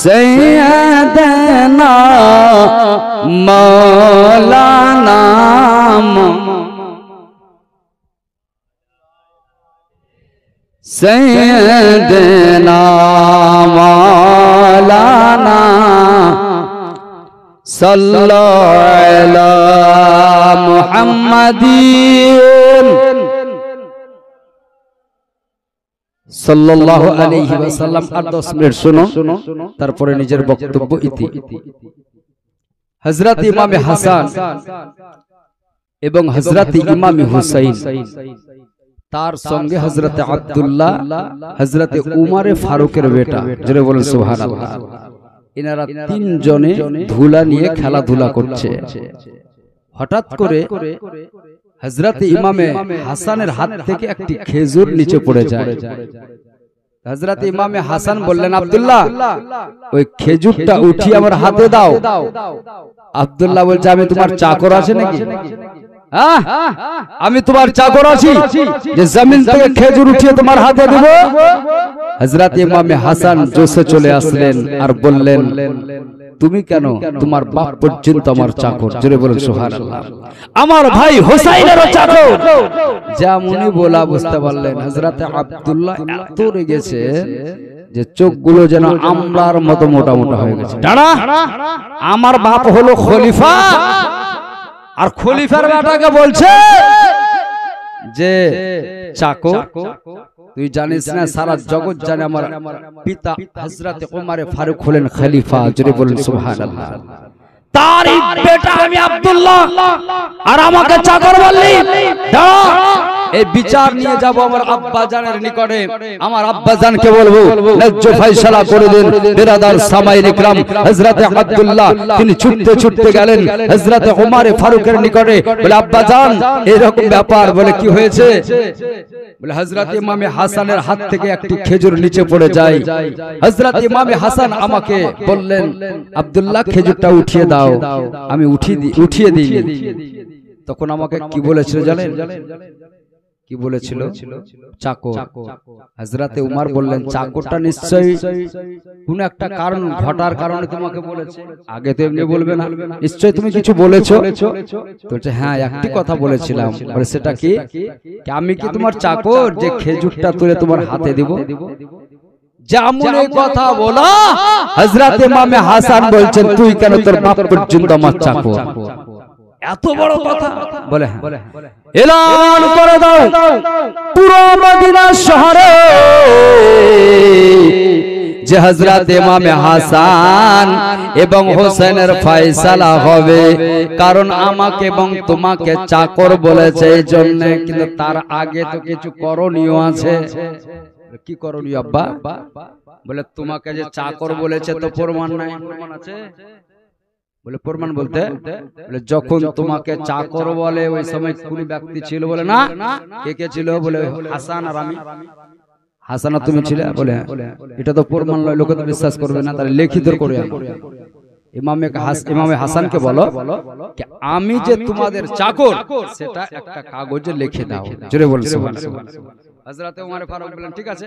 सय्यदना मौलाना सय्यदना मौलाना सल्लल्लाहु अला मुहम्मदिन সাল্লাল্লাহু আলাইহি ওয়াসাল্লাম। আর 10 মিনিট শুনো, তারপরে নিজের বক্তব্য ইতি। হযরত ইমাম হাসান এবং হযরত ইমাম হুসাইন, তার সঙ্গে হযরত আব্দুল্লাহ, হযরত উমর ফারুকের বেটা, জোরে বলেন সুবহানাল্লাহ। এনারা তিনজনে ধুলা নিয়ে খেলাধুলা করছে। হঠাৎ করে হযরত ইমামে হাসানের হাত থেকে একটি খেজুর নিচে পড়ে যায়। হযরত ইমামে হাসান বললেন, আব্দুল্লাহ ওই খেজুরটা উঠিয়ে আমার হাতে দাও। আব্দুল্লাহ বলছে, আমি তোমার চাকর আছি নাকি? আমি তোমার চাকর আছি যে জমিন থেকে খেজুর উঠিয়ে তোমার হাতে দেব? হযরত ইমামে হাসান জোশে চলে আসলেন আর বললেন, তুমি কেন? তোমার বাপ পর্যন্ত আমার চাকর। জোরে বলেন সুবহানাল্লাহ। আমার ভাই হোসাইনেরও চাকর। যেমনই বলা বুঝতে পারলেন হযরত আব্দুল্লাহ এত রেগেছে যে চোখগুলো যেন আমলার মতো মোটা মোটা হয়ে গেছে। দাঁড়া, আমার বাপ হলো খলিফা, আর খলিফার বেটাকে বলছে যে চাকর। তুই জানিস না, সারা জগৎ জানে আমার পিতা হযরত উমর ফারুক হলেন খলিফা। জোরে বলেন সুবহানাল্লাহ। তারই বেটা আমি আব্দুল্লাহ, আর আমাকে চাকর বললি? দাঁড়া, এই বিচার নিয়ে যাব আমার আব্বাজানের নিকটে। আমার আব্বাজানকে বলবো ন্যায্য ফয়সালা করে দেন। বিরাদার সামাইন ইকরাম, হযরত আব্দুল্লাহ তিনি ছুটতে ছুটতে গেলেন হযরত ওমর ফারুকের নিকটে। বলে আব্বাজান এরকম ব্যাপার। বলে কি হয়েছে? বলে হযরত ইমামে হাসানের হাত থেকে একটি খেজুর নিচে পড়ে যায়। হযরত ইমামে হাসান আমাকে বললেন আব্দুল্লাহ খেজুরটা উঠিয়ে দাও। আমি উঠিয়ে দিই। তখন আমাকে কি বলেছিল জানেন? কি বলেছিল? চাকর। হযরতে উমর বললেন চাকরটা নিশ্চয়ই কোন একটা কারণ ঘটার কারণে তোমাকে বলেছে। আগে তো এমনি বলবে না, নিশ্চয়ই তুমি কিছু বলেছো। তো হ্যাঁ একটি কথা বলেছিলাম। বলে সেটা কি? আমি কি তোমার চাকর যে খেজুরটা তুলে তোমার হাতে দিব? যেমন এই কথা বলা হযরত ইমামে হাসান বলছেন তুই কেন তোর বাপ পর্যন্ত আমার চাকর? এত বড় কথা? বলে হ্যাঁ। এলান করে দাও পুরো মদিনা শহরে যে হযরত ইমামে হাসান এবং হোসেনের ফয়সালা হবে, কারণ আমাকে এবং তোমাকে চাকর বলেছে এই জন্য। কিন্তু তার আগে তো কিছু করণীয় আছে। কি করণীয় আব্বা? বলে তোমাকে যে চাকর বলেছে তো প্রমাণ নাই। প্রমাণ আছে? বলে প্রমাণ বলতে? বলে যখন তোমাকে চাকর বলে ওই সময় কোন ব্যক্তি ছিল? বলে না। কে কে ছিল? বলে হাসান আর আমি। হাসান আর তুমি ছিলে? বলে এটা তো প্রমাণ নয়, লোকে তো বিশ্বাস করবে না, তাহলে লিখিত করে ইমামে হাসানকে বলো আমি যে তোমাদের চাকর সেটা একটা কাগজে লিখে দাও। জোরে বল সুবহানাল্লাহ। হযরত ওমর ফারুক বললেন ঠিক আছে।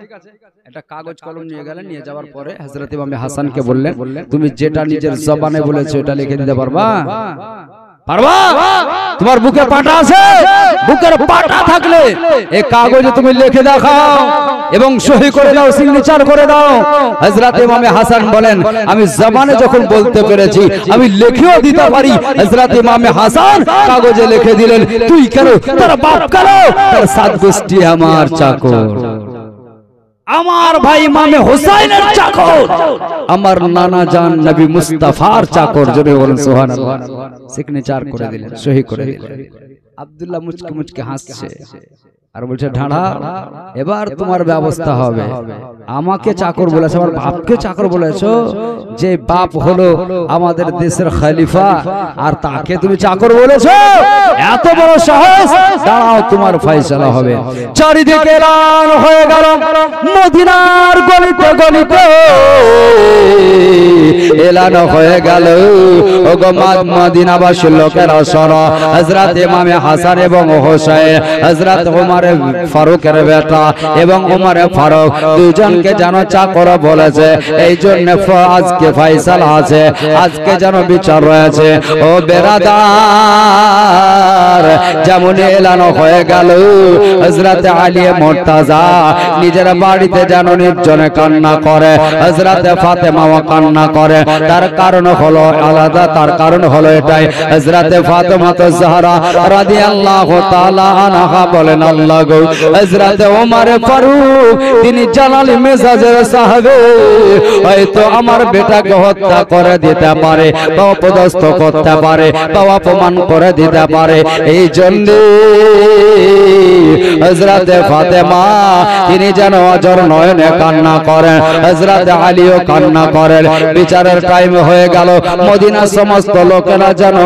একটা কাগজ কলম নিয়ে গেলেন। নিয়ে যাওয়ার পরে হযরত ইমামে হাসানকে বললেন তুমি যেটা নিজের জবানে বলেছো এটা লিখে দিতে পারবা? পারবা? তোমার বুকে পাটা আছে? বুকের পাটা থাকলে এই কাগজে তুমি লিখে দেখাও এবং সহি করে দাও, সিগনেচার করে দাও। হযরত ইমামে হাসান বলেন আমি জবানে যখন বলতে পেরেছি আমি লিখেও দিতে পারি। হযরত ইমামে হাসান কাগজে লিখে দিলেন তুই কেন, তোর বাপ কেন, তোর সাত গোষ্ঠী আমার চাকর, আমার ভাই ইমামে হোসেনের চাকর, আমার নানা জান নবী মুস্তাফার চাকর। জোরে বলুন সুবহানাল্লাহ। সিগনেচার করে দিলেন, সহি করে দিলেন। আব্দুল্লাহ মুচকে মুচকে হাসছে আর বলছে ঢাড়া এবার তোমার ব্যবস্থা হবে। আমাকে চাকর বলেছো, আমার বাপকে চাকর বলেছো, যে বাপ হলো আমাদের দেশের খলিফা আর তাকে তুমি চাকর বলেছো? এত বড় সাহস! দাঁড়াও তোমার ফয়সালা হবে। চারিদিকে এলান হয়ে গেল মদিনার গলিতে গলিতে এলান হয়ে গেল ওগো মদিনাবাসীর লোকেরা শোনো, হযরত ইমামে হাসান এবং হোসেন হযরত ওমর ফারুকের বেটা এবং ওমর ফারুক দুজনকে যেন চাকর বলেছে। এই জন্য আজকে ফয়সালা আছে, আজকে যেন বিচার রয়েছে। ও বেরাদার যেমন এলান হয়ে গেল হযরত আলী মুর্তজা নিজের বাড়িতে যেন নির্জনে কান্না করে, হযরত ফাতেমাও কান্না করে। তার কারণ হলো আলাদা, তার কারণ হলো এটাই হযরত ফাতেমা জাহরা রাদিয়াল্লাহু তাআলা আনহা বলেন আল্লাহ গো হযরত ওমর ফারুক তিনি জালালি মেজাজের সাহাবী, হয়তো আমার বেটাকে হত্যা করে দিতে পারে বা অপদস্থ করতে পারে বা অপমান করে দিতে পারে। এই জন্য হযরত ফাতেমা তিনি যেন অজর নয়নে কান্না করেন, হযরত আলীও কান্না করেন। বিচারের টাইম হয়ে গেল, মদিনার সমস্ত লোকেরা যেন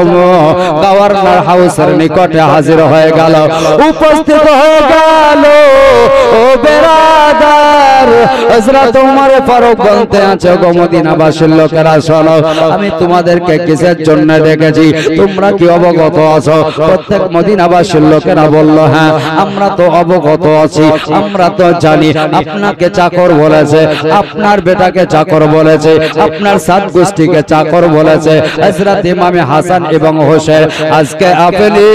গভর্নর হাউসের নিকটে হাজির হয়ে গেল, উপস্থিত হয়ে গেল। ও বেরাদার হযরত ওমর ফারুক বলতে আছে গো মদিনাবাসীর লোকেরা শোনো, আমি তোমাদেরকে কিসের জন্য ডেকেছি তোমরা কি অবগত আছো? প্রত্যেক মদিনাবাসীর লোকেরা বলল হ্যাঁ আমরা তো অবগত আছি, আমরা তো জানি আপনাকে চাকর বলেছে, আপনার বেটাকে চাকর বলেছে, আপনার সাত গোষ্ঠীকে চাকর বলেছে। হযরত ইমামে হাসান এবং হোসেন আজকে আপনি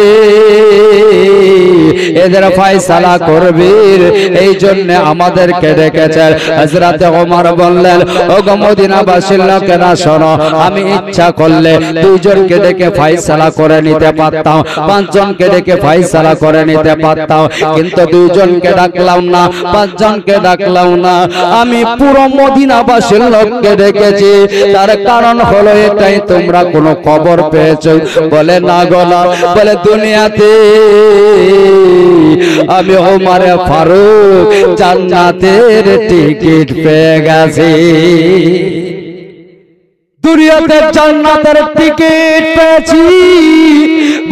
এদের ফয়সালা করবেন, এই জন্য আমাদেরকে ডেকে রেখেছেন। হযরত ওমর বললেন, ওগো মদিনাবাসীর লোকেরা শোনো, আমি ইচ্ছা করলে দুইজনকে ডেকে ফয়সালা করে নিতে পারতাম, পাঁচজনকে ডেকে ফয়সালা করে নিতে পারতাম, কিন্তু দুইজনকে ডাকলাম না, পাঁচজনকে ডাকলাম না, আমি পুরো মদিনাবাসীর লোককে ডেকেছি। তার কারণ হলো এটাই, তোমরা কোনো খবর পেয়েছো? বলে না গো না। বলে দুনিয়াতে আমি ওমর ফারুক জান্নাতের টিকিট পেয়ে গেছি। দুনিয়াতে জান্নাতের টিকিট পেয়েছি।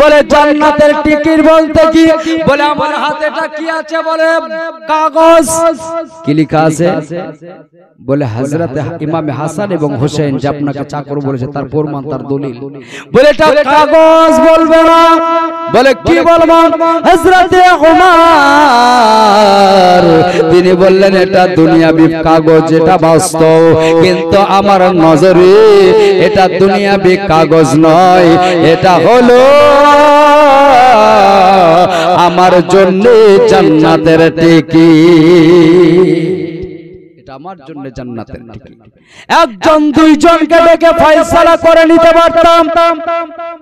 বলে জান্নাতের টিকিট বলতে কি? বলে আমার হাতে এটা কি আছে? বলে কাগজ। কি লেখা আছে? বলে হযরত ইমাম হাসান এবং হোসেন যে আপনাকে চাকর বলেছে তার প্রমাণ, তার দলিল। বলে এটা কাগজ বলবে না। বলে কি বলবো? হযরত ওমর তিনি বললেন এটা দুনিয়াবি কাগজ, এটা বাস্তব, কিন্তু আমার নজরে এটা দুনিয়াবি কাগজ নয়, এটা হলো আমার জন্য জান্নাতের টিকিট। আমার জন্য জান্নাতের টিকিট। একজন দুইজনকে ডেকে ফয়সালা করে নিতে পারতাম,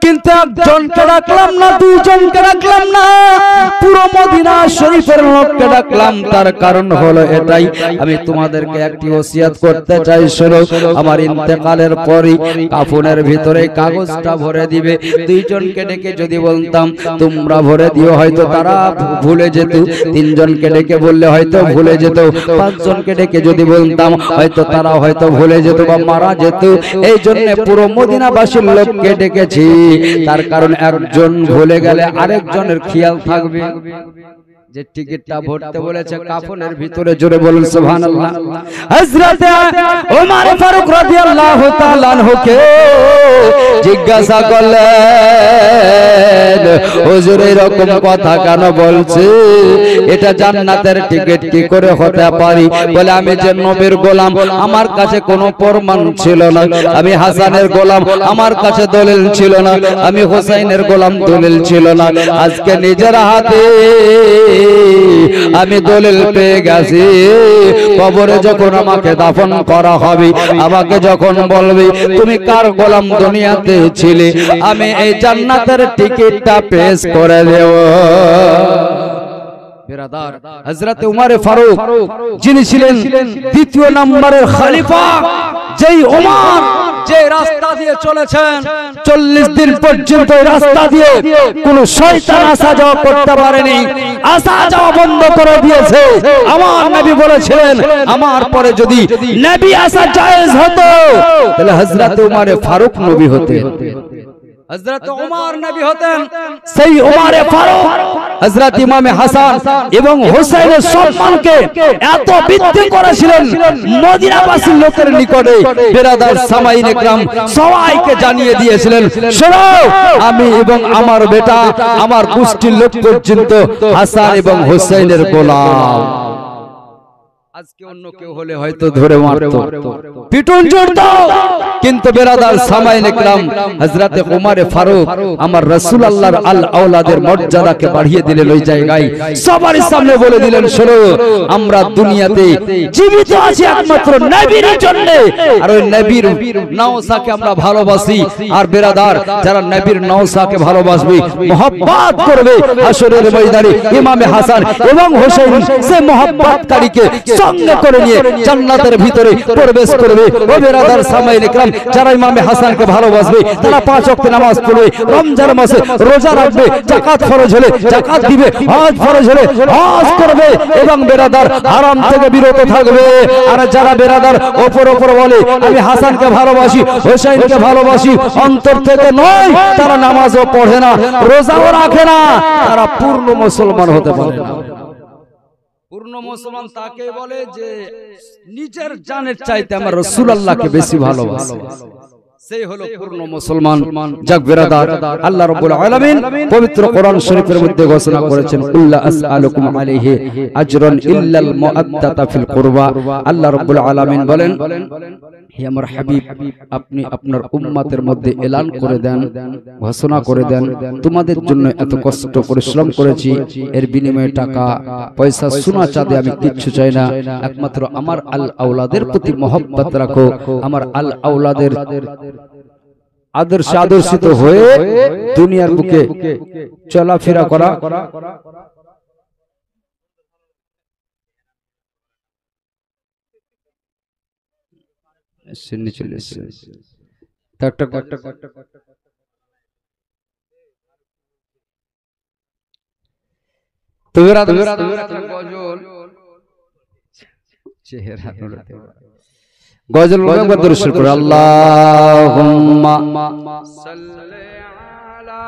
কিন্তু একজনকে ডাকলাম না, দুইজনকে ডাকলাম না, পুরো মদিনা শরীফের লোককে ডাকলাম। তার কারণ হলো এটাই, আমি তোমাদেরকে একটি ওসিয়ত করতে চাই, শোনো। আমার ইন্তেকালের পরই কাফনের ভিতরে কাগজটা ভরে দিবে। দুইজনকে ডেকে যদি বলতাম তোমরা ভরে দিও, হয়তো তারা ভুলে যেত। তিনজনকে ডেকে বললে হয়তো ভুলে যেত। পাঁচজনকে ডেকে যদি বলতাম হয়তো তারা হয়তো ভুলে যেত বা মারা যেত। এই জন্য পুরো মদিনাবাসীর লোককে ডেকেছি, তার কারণ একজন ভুলে গেলে আরেকজনের খেয়াল থাকবে। যে টিকিটটা ভরতে বলেছে কাফনের ভিতরে, জোরে বলুন সুবহানাল্লাহ। হযরত ওমর ফারুক রাদিয়াল্লাহু তাআলা আনহুকে জিজ্ঞাসা করলেন, হুজুর এরকম কথা কেন বলছে? এটা জান্নাতের টিকিট কি করে হতে পারি? বলে আমি যে নবীর গোলাম, আমার কাছে কোনো প্রমাণ ছিল না। আমি হাসানের গোলাম, আমার কাছে দলিল ছিল না। আমি হোসেনের গোলাম, দলিল ছিল না। আজকে নিজের হাতে আমি দলিল পেয়ে গেছি। কবরে যখন আমাকে দাফন করা হবে, আমাকে যখন বলবে তুমি কার গোলাম দুনিয়াতে ছিলে, আমি এই জান্নাতের টিকিটটা পেশ করে দেব। বিরাদার, হযরত ওমর ফারুক যিনি ছিলেন দ্বিতীয় নম্বরের খলিফা, যেই ওমর যে রাস্তা দিয়ে চলেছেন 40 দিন পর্যন্ত এই রাস্তা দিয়ে কোন শয়তান আসা যাওয়া করতে পারেনি, আসা যাওয়া বন্ধ করে দিয়েছে। আমার নবী বলেছিলেন আমার পরে যদি নবী আসা জায়েজ হতো তাহলে হযরত ওমর ফারুক নবী হতেন, হযরত ওমর নবী হতেন। সেই ওমর ফারুক হযরত ইমাম হাসান এবং হোসেনের সম্মানকে এত বৃদ্ধি করেছিলেন মদিনাবাসীর লোকের নিকটে, বিরাদার সামাইন ইকরাম সবাইকে জানিয়ে দিয়েছিলেন, শোনো আমি এবং আমার বেটা, আমার গোষ্ঠীর লোক পর্যন্ত হাসান এবং হোসেনের গোলাম। আজকে অন্য কেউ হলে হয়তো ধরে মারতো, পিটুন জড়তো, কিন্তু বিরাদার সামাইন ইকরাম হযরত ওমর ফারুক আমার রাসূল আল্লাহর আল আওলাদের মর্যাদাকে বাড়িয়ে দিলেন। ওই জায়গায় সবার সামনে বলে দিলেন, শোনো আমরা দুনিয়াতে জীবিত আছি একমাত্র নবীর জন্য, আর ওই নবীর নওসাকে আমরা ভালোবাসি। আর বিরাদার যারা নবীর নওসাকে ভালোবাসবে, মহব্বত করবে, হাশরের ময়দানে ইমামে হাসান এবং হোসেন সে মহব্বতকারীকে সঙ্গে করে নিয়ে জান্নাতের ভিতরে প্রবেশ করবে। ও বিরাদার সামাইন ইকরাম, যারা ইমামে হাসানকে ভালোবাসবে তারা 5 ওয়াক্ত নামাজ পড়বে, রমজান মাসে রোজা রাখবে, যাকাত ফরজ হলে যাকাত দিবে, হজ ফরজ হলে হজ করবে এবং বিরাদার হারাম থেকে বিরত থাকবে। আর যারা বিরাদার ওপর বলে আমি হাসানকে ভালোবাসি, হোসেনকে ভালোবাসি, অন্তর থেকে নয়, তারা নামাজও পড়ে না, রোজাও রাখে না, তারা পূর্ণ মুসলমান হতে পারে না। পূর্ণ মুসলমান তাকে বলে যে নিজের জানের চাইতে আমার রাসূলুল্লাহকে বেশি ভালোবাসে। সেই হলো পূর্ণ মুসলমান। যাক বিরাদার, আল্লাহ রাব্বুল আলামিন পবিত্র কোরআন শরীফের মধ্যে ঘোষণা করেছেন, কুল্লা আসআলুকুম আলাইহি আজরান ইল্লাল মুআদ্দাতা ফিল কুরবা। আল্লাহ রাব্বুল আলামিন বলেন, হে আমার হাবিব, আপনি আপনার উম্মতের মধ্যে এলান করে দেন, ঘোষণা করে দেন, তোমাদের জন্য এত কষ্ট পরিশ্রম করেছি, এর বিনিময়ে টাকা পয়সা সোনা চাঁদে আমি কিচ্ছু চাই না, একমাত্র আমার আল আওলাদের প্রতি মহব্বত রাখো, আমার আল আওলাদের আদর্শে আদর্শিত হয়ে দুনিয়ার বুকে চলাফেরা করা। গজল আল্লাহুম্মা সাল্লি আলা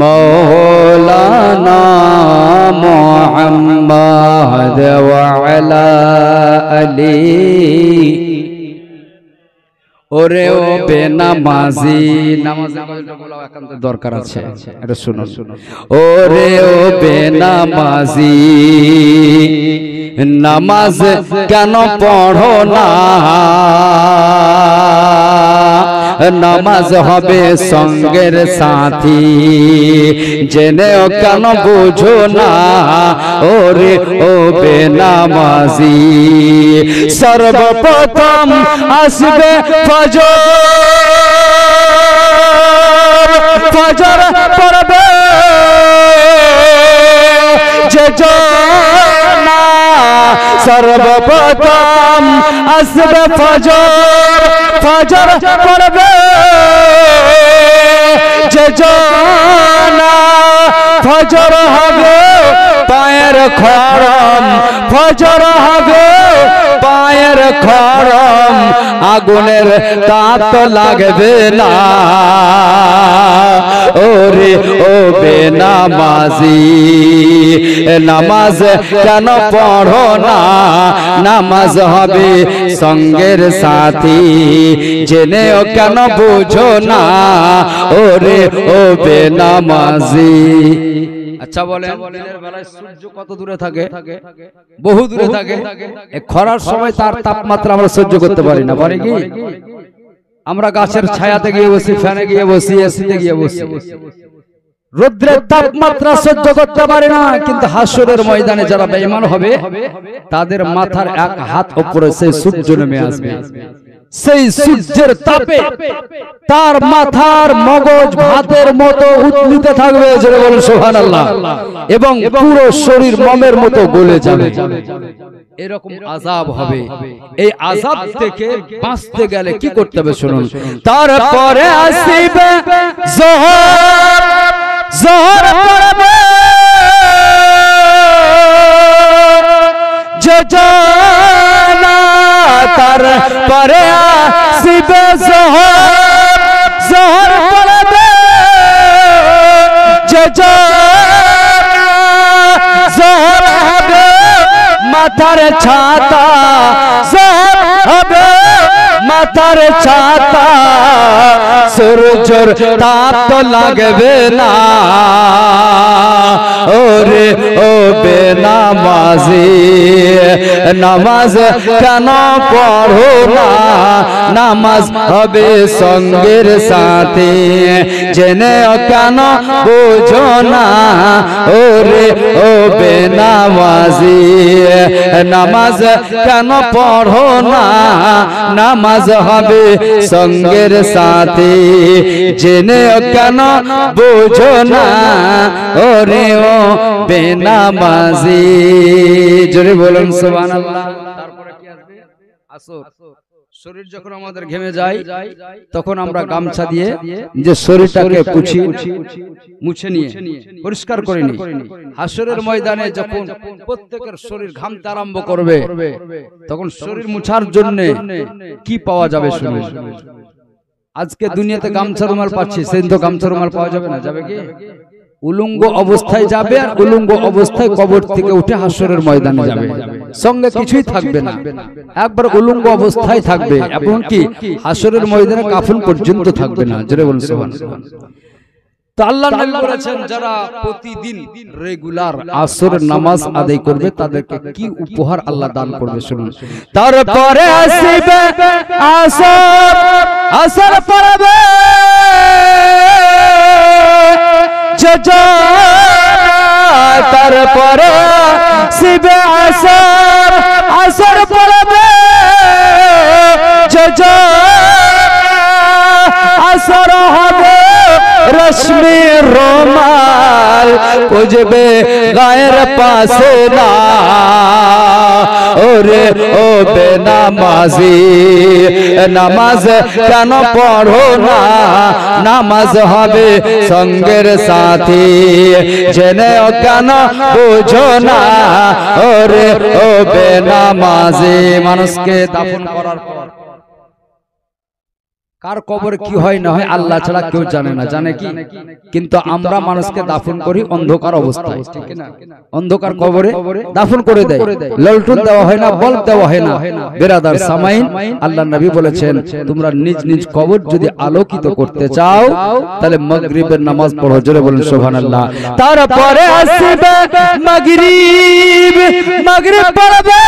মাওলানা মুহাম্মাদ ওয়া আলা আলি। ওরে ও বেনামাজি, নামাজের গজলটা বলা একান্ত দরকার আছে, এটা শুনো। ওরে ও বেনামাজি, নামাজ কেন পড়ো না? নামাজ হবে সঙ্গের সাথী, জেনেও কেন বুঝো না? ওরে ও বেনামাজি, সর্বপ্রথম আসবে ফজর, ফজর পড়বে যে জানা, সর্বপ্রথম আসবে ফজর, ফজর পড়বে যে জানা, ফজর হবে পায়ের খরম, ফজর হবে পায়ের খরম, আগুনের তাপ লাগবে না। ওরে ও বেনামাজি, নামাজ কেন পড়ো না? নামাজ হবে সঙ্গের সাথী, জেনেও কেন বুঝো না? ওরে ও বেনামাজি। আচ্ছা বলেন, দিনের বেলায় সূর্য কত দূরে থাকে? বহু দূরে থাকে। খরার সময় তার তাপমাত্রা আমরা সহ্য করতে পারি না, পারি কি? আমরা গাছের ছায়াতে গিয়ে বসি, ফ্যানে গিয়ে বসি, এসিতে গিয়ে বসি, রৌদ্রের তাপমাত্রা সহ্য করতে পারে না। কিন্তু হাসরের ময়দানে যারা বেঈমান হবে, তাদের মাথার এক হাত উপরে সেই সূর্য নেমে আসবে, সেই সূর্যের তাপে তার মাথার মগজ ভাতের মতো উত্তলিত থাকবে, জোরে বলুন সুবহানাল্লাহ, এবং পুরো শরীর মোমের মতো গলে যাবে। এরকম আযাব হবে। এই আযাব থেকে বাঁচতে গেলে কি করতে হবে শুনুন। তারপরে আসবে যোহর, যোহর পড়বে যে জানা, তারপরে আসবে যোহর, যোহর পড়বে যে জানা, যোহর হবে মাথার ছাতা, যোহর হবে মাথার ছাতা, সূর্যের তাপ তো লাগবে না। ওরে ও বেনামাজি, নামাজ কেন পড়ো না? নামাজ হবে সঙ্গের সাথে, জেনেও কেন বুঝো না? ওরে ও বেনামাজি, নামাজ কেন পড়ো না? নামাজ হবে সঙ্গের সাথে, জেনেও কেন বুঝো না? ওরে ও বেনামাজি, জোরে বলুন সুবহানাল্লাহ। তারপরে কি আসবে? আসর। শরীর যখন আমাদের ঘেমে যায়, তখন আমরা গামছা দিয়ে যে শরীরটাকে মুছে নিয়ে পরিষ্কার করে নিই। হাসরের ময়দানে যখন প্রত্যেকের শরীর ঘামতে আরম্ভ করবে, তখন শরীর মুছার জন্য কি পাওয়া যাবে শুনুন। আজকে দুনিয়াতে গামছা রুমাল পাচ্ছি, সেদিন তো গামছা রুমাল পাওয়া যাবে না, যাবে কি? উলঙ্গ অবস্থায় যাবে আর উলঙ্গ অবস্থায় কবর থেকে উঠে হাসরের ময়দানে যাবে, সঙ্গে কিছুই থাকবে না, একবার উলঙ্গ অবস্থায় থাকবে, এমনকি হাসরের ময়দানে কাফন পর্যন্ত থাকবে না। জোরে বলুন সুবহানাল্লাহ। তো আল্লাহ নবী বলেছেন যারা প্রতিদিন রেগুলার আসরের নামাজ আদায় করবে তাদেরকে কি উপহার আল্লাহ দান করবে শুনুন। তারপরে আসবে আসর, আসর পড়বে যা, তারপরে আসবে আসর, আসর পড়বে যা, আসর হবে রশ্মি রোমাল খুঁজবে গায়ের পাশে না, ওরে ও বেনামাজি নামাজ কেন পড়ো না, নামাজ হবে সঙ্গের সাথী জেনেও কেন বুঝো না, ওরে ও বেনামাজি। মানুষকে দাফন করার পর কার কবরে কি হয় না হয় আল্লাহ ছাড়া কেউ জানে না, জানে কি? কিন্তু আমরা মানুষকে দাফন করি অন্ধকার অবস্থায়, ঠিক না? অন্ধকার কবরে দাফন করে দেয়, ললটুন দেওয়া হয় না, বল্ব দেওয়া হয় না। বেরাদার সামাইন, আল্লাহ নবী বলেছেন তোমরা নিজ নিজ কবর যদি আলোকিত করতে চাও তাহলে মাগরিবের নামাজ পড়ো। জোরে বলুন সুবহানাল্লাহ। তারপরে আসবে মাগরিব, মাগরিব পড়বে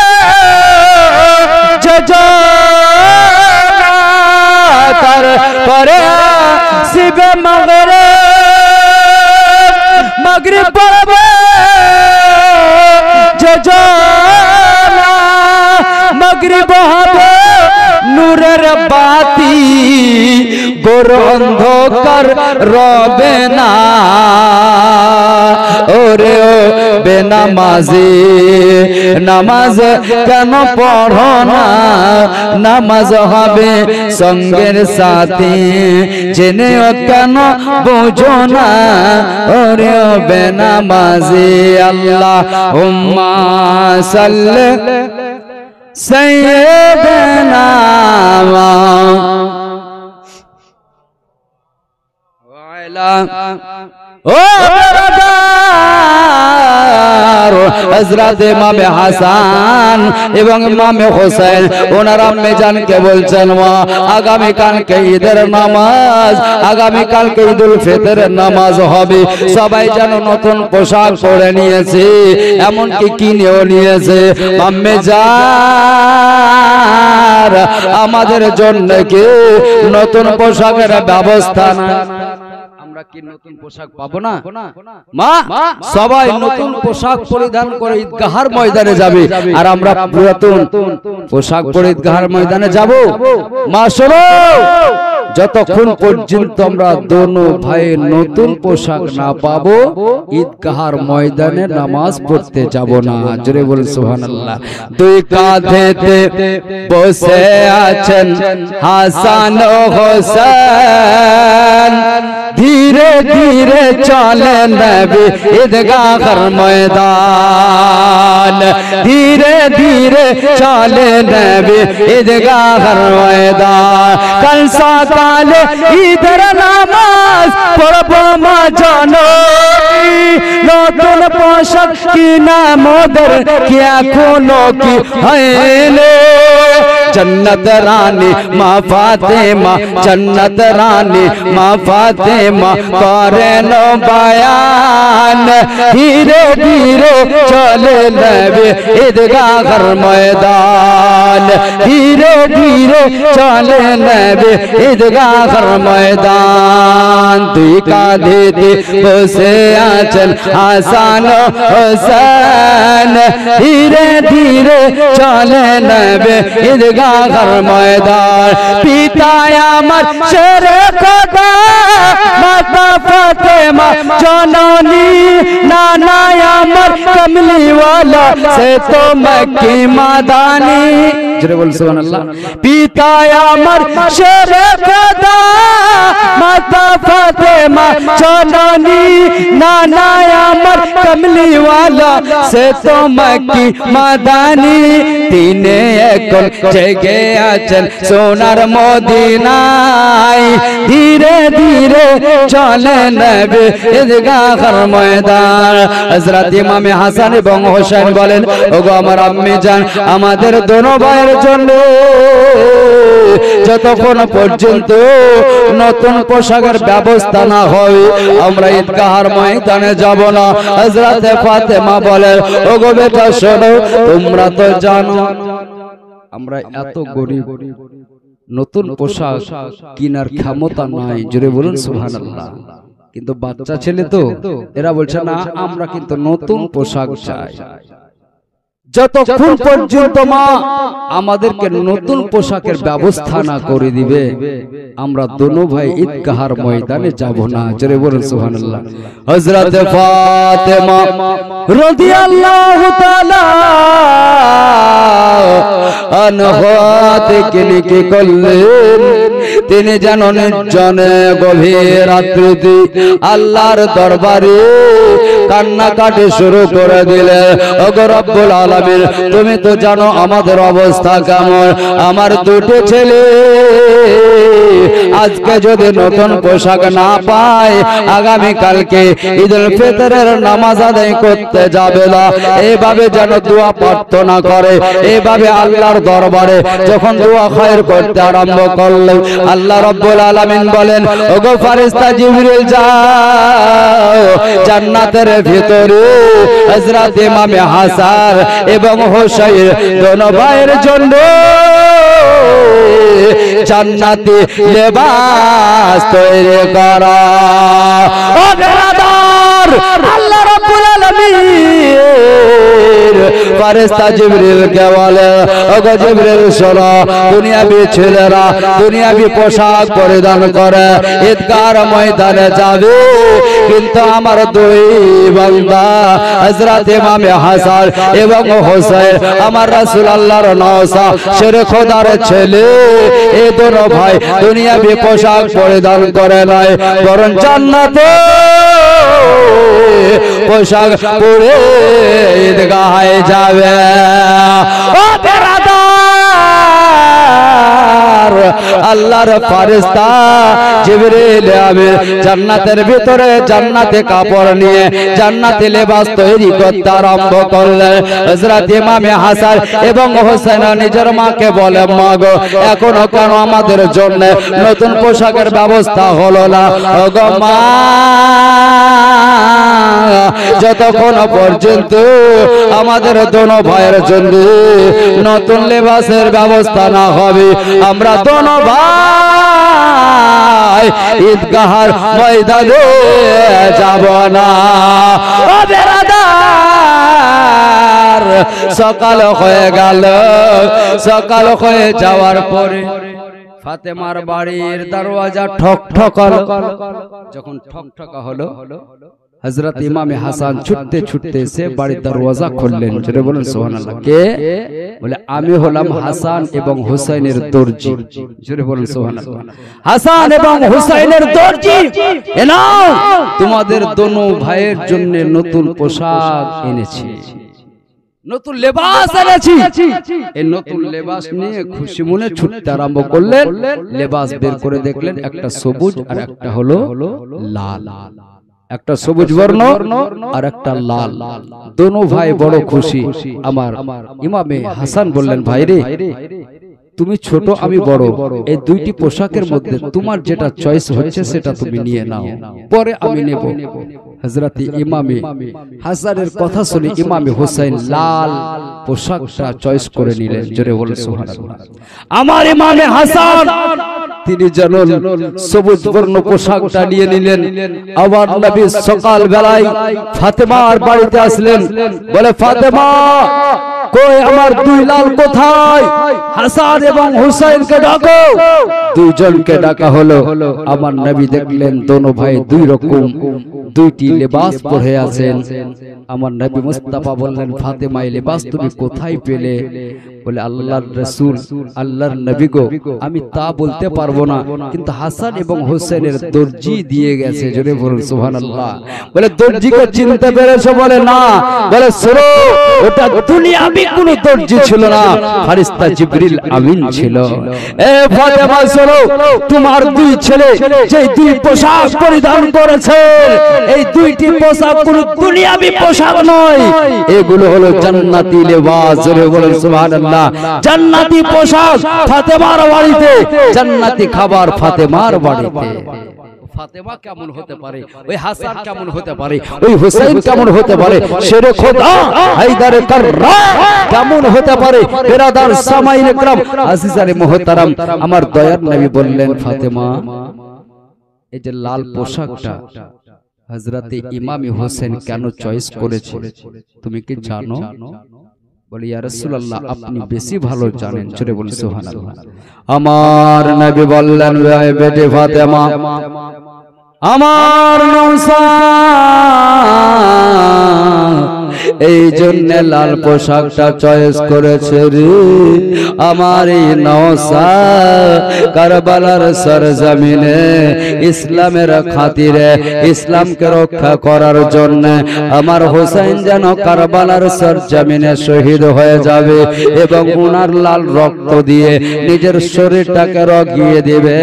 যা, তারপরে আসবে মাগরিব, মাগরিব পড়বে যা, মাগরিব হবে নূরের বাতি, ঘোর অন্ধকার রবে না, ওরে ও বেনামাজি নামাজ কেন পড়ো না, নামাজ হবে সঙ্গের সাথী জেনেও কেন বুঝো না, ওরে ও বেনামাজি। আল্লাহুম্মা সাল্লি সাইয়্যিদানা ওয়া আলা ও হযরত ইমাম হাসান এবং ইমাম হোসেন ওনারা আম্মেজানকে বলছেন মা আগামী কালকে ঈদের নামাজ, আগামী কালকে ঈদুল ফিতরের নামাজ হবে, সবাই যেন নতুন পোশাক পরে নিয়েছে, এমনকি কিনেও নিয়েছে। আম্মেজান আমাদের জন্য কি নতুন পোশাকের ব্যবস্থা না? আমরা কি নতুন পোশাক পাবো না? মা সবাই নতুন পোশাক পরিধান করে ঈদগাহর ময়দানে যাবে, আর আমরা পুরাতন পোশাক পরে ঈদগাহর ময়দানে যাব? মা শোনো, যতক্ষণ পর্যন্ত আমরা দোনো ভাই নতুন পোশাক না পাবো ঈদগাহর ময়দানে নামাজ পড়তে যাব না। জোরে বলুন সুবহানাল্লাহ। দুই কাঁধেতে বসে আছেন হাসান ও হোসেন, ধীরে ধীরে চলে নবী ঈদগাহর ময়দান, ধীরে ধীরে চলে নবী ঈদগাহর ময়দান। কাল সকালে ঈদের নামাজ পড়বো মা জননী, নতুন পোশাক কিনা মোদের কি এখনো কি হয়নি? जन्नत रानी माँ फातिमा, जन्नत रानी माँ फातिमा करे नो बयान, धीरे धीरे चले नबी ईदगाहर मैदान, धीरे धीरे चले नबी ईदगाहर मैदान। दुई कांधे बसे आचल हासान हुसैन, धीरे धीरे चले नबी ईदगाहर मैदान। पिता আমার শেরে খোদা মাতা ফাতেমা জননী, নানা আমার কমলিওয়ালা সে তো মক্কি মাদানী। জোরে বল সুবহানাল্লাহ। পিতা আমার শেরে খোদা মাতা ফাতেমা জননী, নানা আমার কমলিওয়ালা সে তো মক্কি মাদানী। তিনে এখন জেগে আছেন সোনার মদিনায়, ধীরে ধীরে চলে নবী ঈদগাহের ময়দান। হযরত ইমাম হাসান এবং হোসেন বলেন, ওগো আমার আম্মি জান, আমাদের দোনো ভাইয়ের জন্য যতক্ষণ পর্যন্ত নতুন পোশাকের ব্যবস্থা না হয় আমরা ঈদগাহের ময়দানে যাব না। হযরত ফাতেমা বলেন, ওগো বেটা শোনো, তোমরা তো জানো আমরা এত গরিব, নতুন পোশাক কেনার ক্ষমতা নাই। জোরে বলুন সুবহানাল্লাহ। কিন্তু বাচ্চা ছেলে তো, এরা বলছে না আমরা কিন্তু নতুন পোশাক চাই। যতক্ষণ পর্যন্ত মা আমাদেরকে নতুন পোশাকের ব্যবস্থা না করে দিবে আমরা দোনো ভাই ঈদগাহের ময়দানে যাব না। জোরে বলুন সুবহানাল্লাহ। হযরত ফাতেমা রাদিয়াল্লাহু তাআলা আনহা থেকে কি করলেন, তিনি যেন নির্জনে গভীর রাত্রিতে আল্লাহর দরবারে কান্নাকাটি শুরু করে দিলেন। ওগো রব্বুল আলামিন, তুমি তো জানো আমাদের অবস্থা কেমন। আমার দুটো ছেলে আজকে যদি নতুন পোশাক না পায় আগামী কালকে ঈদুল ফিতরের নামাজ আদায় করতে যাবে না। এইভাবে যেন দোয়া প্রার্থনা করে, এইভাবে আল্লাহর দরবারে যখন দোয়া খায়ের করতে আরম্ভ করলেন, আল্লাহ রব্বুল আলামিন বলেন, ওগো ফেরেশতা জিবরিল যাও জান্নাতের ভিতরে হযরত ইমাম হাসান এবং হোসেন দোনো ভাইয়ের জন্য জান্নাতি লেবাস তৈরি করা। ও বেরাদার, আল্লাহ রাব্বুল আলামিন ফেরেশতা জিবরিলকে বলে, ওগো জিবরিল শোনো, দুনিয়াবি ছেলেরা দুনিয়াবি পোশাক পরিধান করে ঈদগাহের ময়দানে যাবে, কিন্তু আমার দুই বান্দা হযরত ইমাম হাসান এবং হোসেন আমার রাসূল আল্লাহর নওসা শেরে খোদার ছেলে, এই দুনো ভাই দুনিয়াবি পোশাক পরিধান করে নাই, বরং জান্নাতে পোশাক পরে ঈদগাহে যাবে। ও বেরাদার, আল্লাহর ফেরেশতা জিবরিল আমিন জান্নাতের ভিতরে জান্নাতে কাপড় নিয়ে জান্নাতে লেবাস তৈরি করতে আরম্ভ করলেন। হযরত ইমাম হাসান এবং হোসেন নিজের মাকে বলে, মা গো, এখনো কেন আমাদের জন্য নতুন পোশাকের ব্যবস্থা হলো না? ওগো মা, যতক্ষণ পর্যন্ত আমাদের দোনো ভাইয়ের জন্য নতুন লেবাসের ব্যবস্থা না হবে আমরা দোনো ভাই ঈদগাহের ময়দানে যাব না। ও বেরাদার, সকাল হয়ে গেল। সকাল হয়ে যাওয়ার পরে ফাতেমার বাড়ির দরওয়াজা ঠক ঠকাল। যখন ঠক ঠকা হলো, হযরত ইমাম হাসান ছুটতে ছুটতে এসে বাড়ির দরওয়াজা খুললেন। জোরে বলুন সুবহানাল্লাহ। কে বলে? আমি হলাম হাসান এবং হুসাইনের দর্জি। জোরে বলুন সুবহানাল্লাহ। হাসান এবং হুসাইনের দর্জি, এ নাও তোমাদের দোনো ভাইয়ের জন্য নতুন পোশাক এনেছি, নতুন লেবাস এনেছি। এই নতুন লেবাস নিয়ে খুশি মনে ছুটতে আরম্ভ করলেন। লেবাস বের করে দেখলেন একটা সবুজ আর একটা হলো লাল, একটা সবুজ বর্ণ আর একটা লাল। দোনো ভাই বড় খুশি। আমার ইমামে হাসান বললেন, ভাই রে, তুমি ছোট আমি বড়, এই দুইটি পোশাকের মধ্যে তোমার যেটা চয়েস হচ্ছে সেটা তুমি নিয়ে নাও, পরে আমি নেব। হযরত ইমামে হাসানের কথা শুনে ইমামে হোসেন লাল পোশাকটা চয়েস করে নিলেন। জোরে বলুন সুবহানাল্লাহ। আমার ইমামে হাসান তিনি যেন সবুজ বর্ণ পোশাকটা নিয়ে নিলেন। আবার নবী সকাল বেলায় ফাতেমার বাড়িতে আসলেন। বলে, ফাতেমা কই আমার দুই লাল কোথায়? হাসান এবং হুসাইনকে ডাকো। দুইজনকে ডাকা হলো। আমার নবী দেখলেন দোনো ভাই দুই রকম দুইটি লেবাস পরে আছেন। আমার নবী মুস্তাফা বললেন, ফাতেমা এই লেবাস তুমি কোথায় পেলে? বলে আল্লাহর রাসূল আল্লাহর নবী গো আমি তা বলতে পারবো না, কিন্তু হাসান এবং হোসেনের দর্জি দিয়ে গেছে। জোরে বলুন সুবহানাল্লাহ। বলে দর্জিকে চিনতে পেরেছো? বলে না। বলে শোনো, ওটা দুনিয়াবি কোনো দর্জি ছিল না, ফেরেশতা জিবরিল আমিন ছিল। এ ফাতেমা শোনো, তোমার দুই ছেলে যে দুই পোশাক পরিধান করেছে, এই দুইটি পোশাক কোনো দুনিয়াবি পোশাক নয়, এগুলো হলো জান্নাতি লিবাস। জোরে বলুন সুবহানাল্লাহ। জান্নাতি পোশাক ফাতেমার বাড়িতে, জান্নাতি খাবার ফাতেমার বাড়িতে। ফাতেমা কেমন হতে পারে, ওই হাসান কেমন হতে পারে, ওই হুসাইন কেমন হতে পারে, শেরে খোদা হায়দারে কাররাম কেমন হতে পারে? বিরাদার সামাইন ইকরাম আজিজানে মুহতারাম, আমার দয়ার নবী বললেন ফাতেমা এই যে লাল পোশাকটা হযরতে ইমাম হোসেন কেন চয়েস করেছে তুমি কি জানো? বলি ইয়া রাসূলুল্লাহ আপনি বেশি ভালো জানেন। জোরে বলি সুবহানাল্লাহ। আমার নবী বললেন বেটি ফাতেমা, আমার নওশা এই জন্য লাল পোশাকটা চয়েস করেছে রে। আমার এই নওশা কারবালার সরজমিনে ইসলামের খাতিরে, ইসলামকে রক্ষা করার জন্য আমার হোসেন যেন কারবালার সরজমিনে শহীদ হয়ে যাবে এবং উনার লাল রক্ত দিয়ে নিজের শরীরটাকে রঙিয়ে দিবে।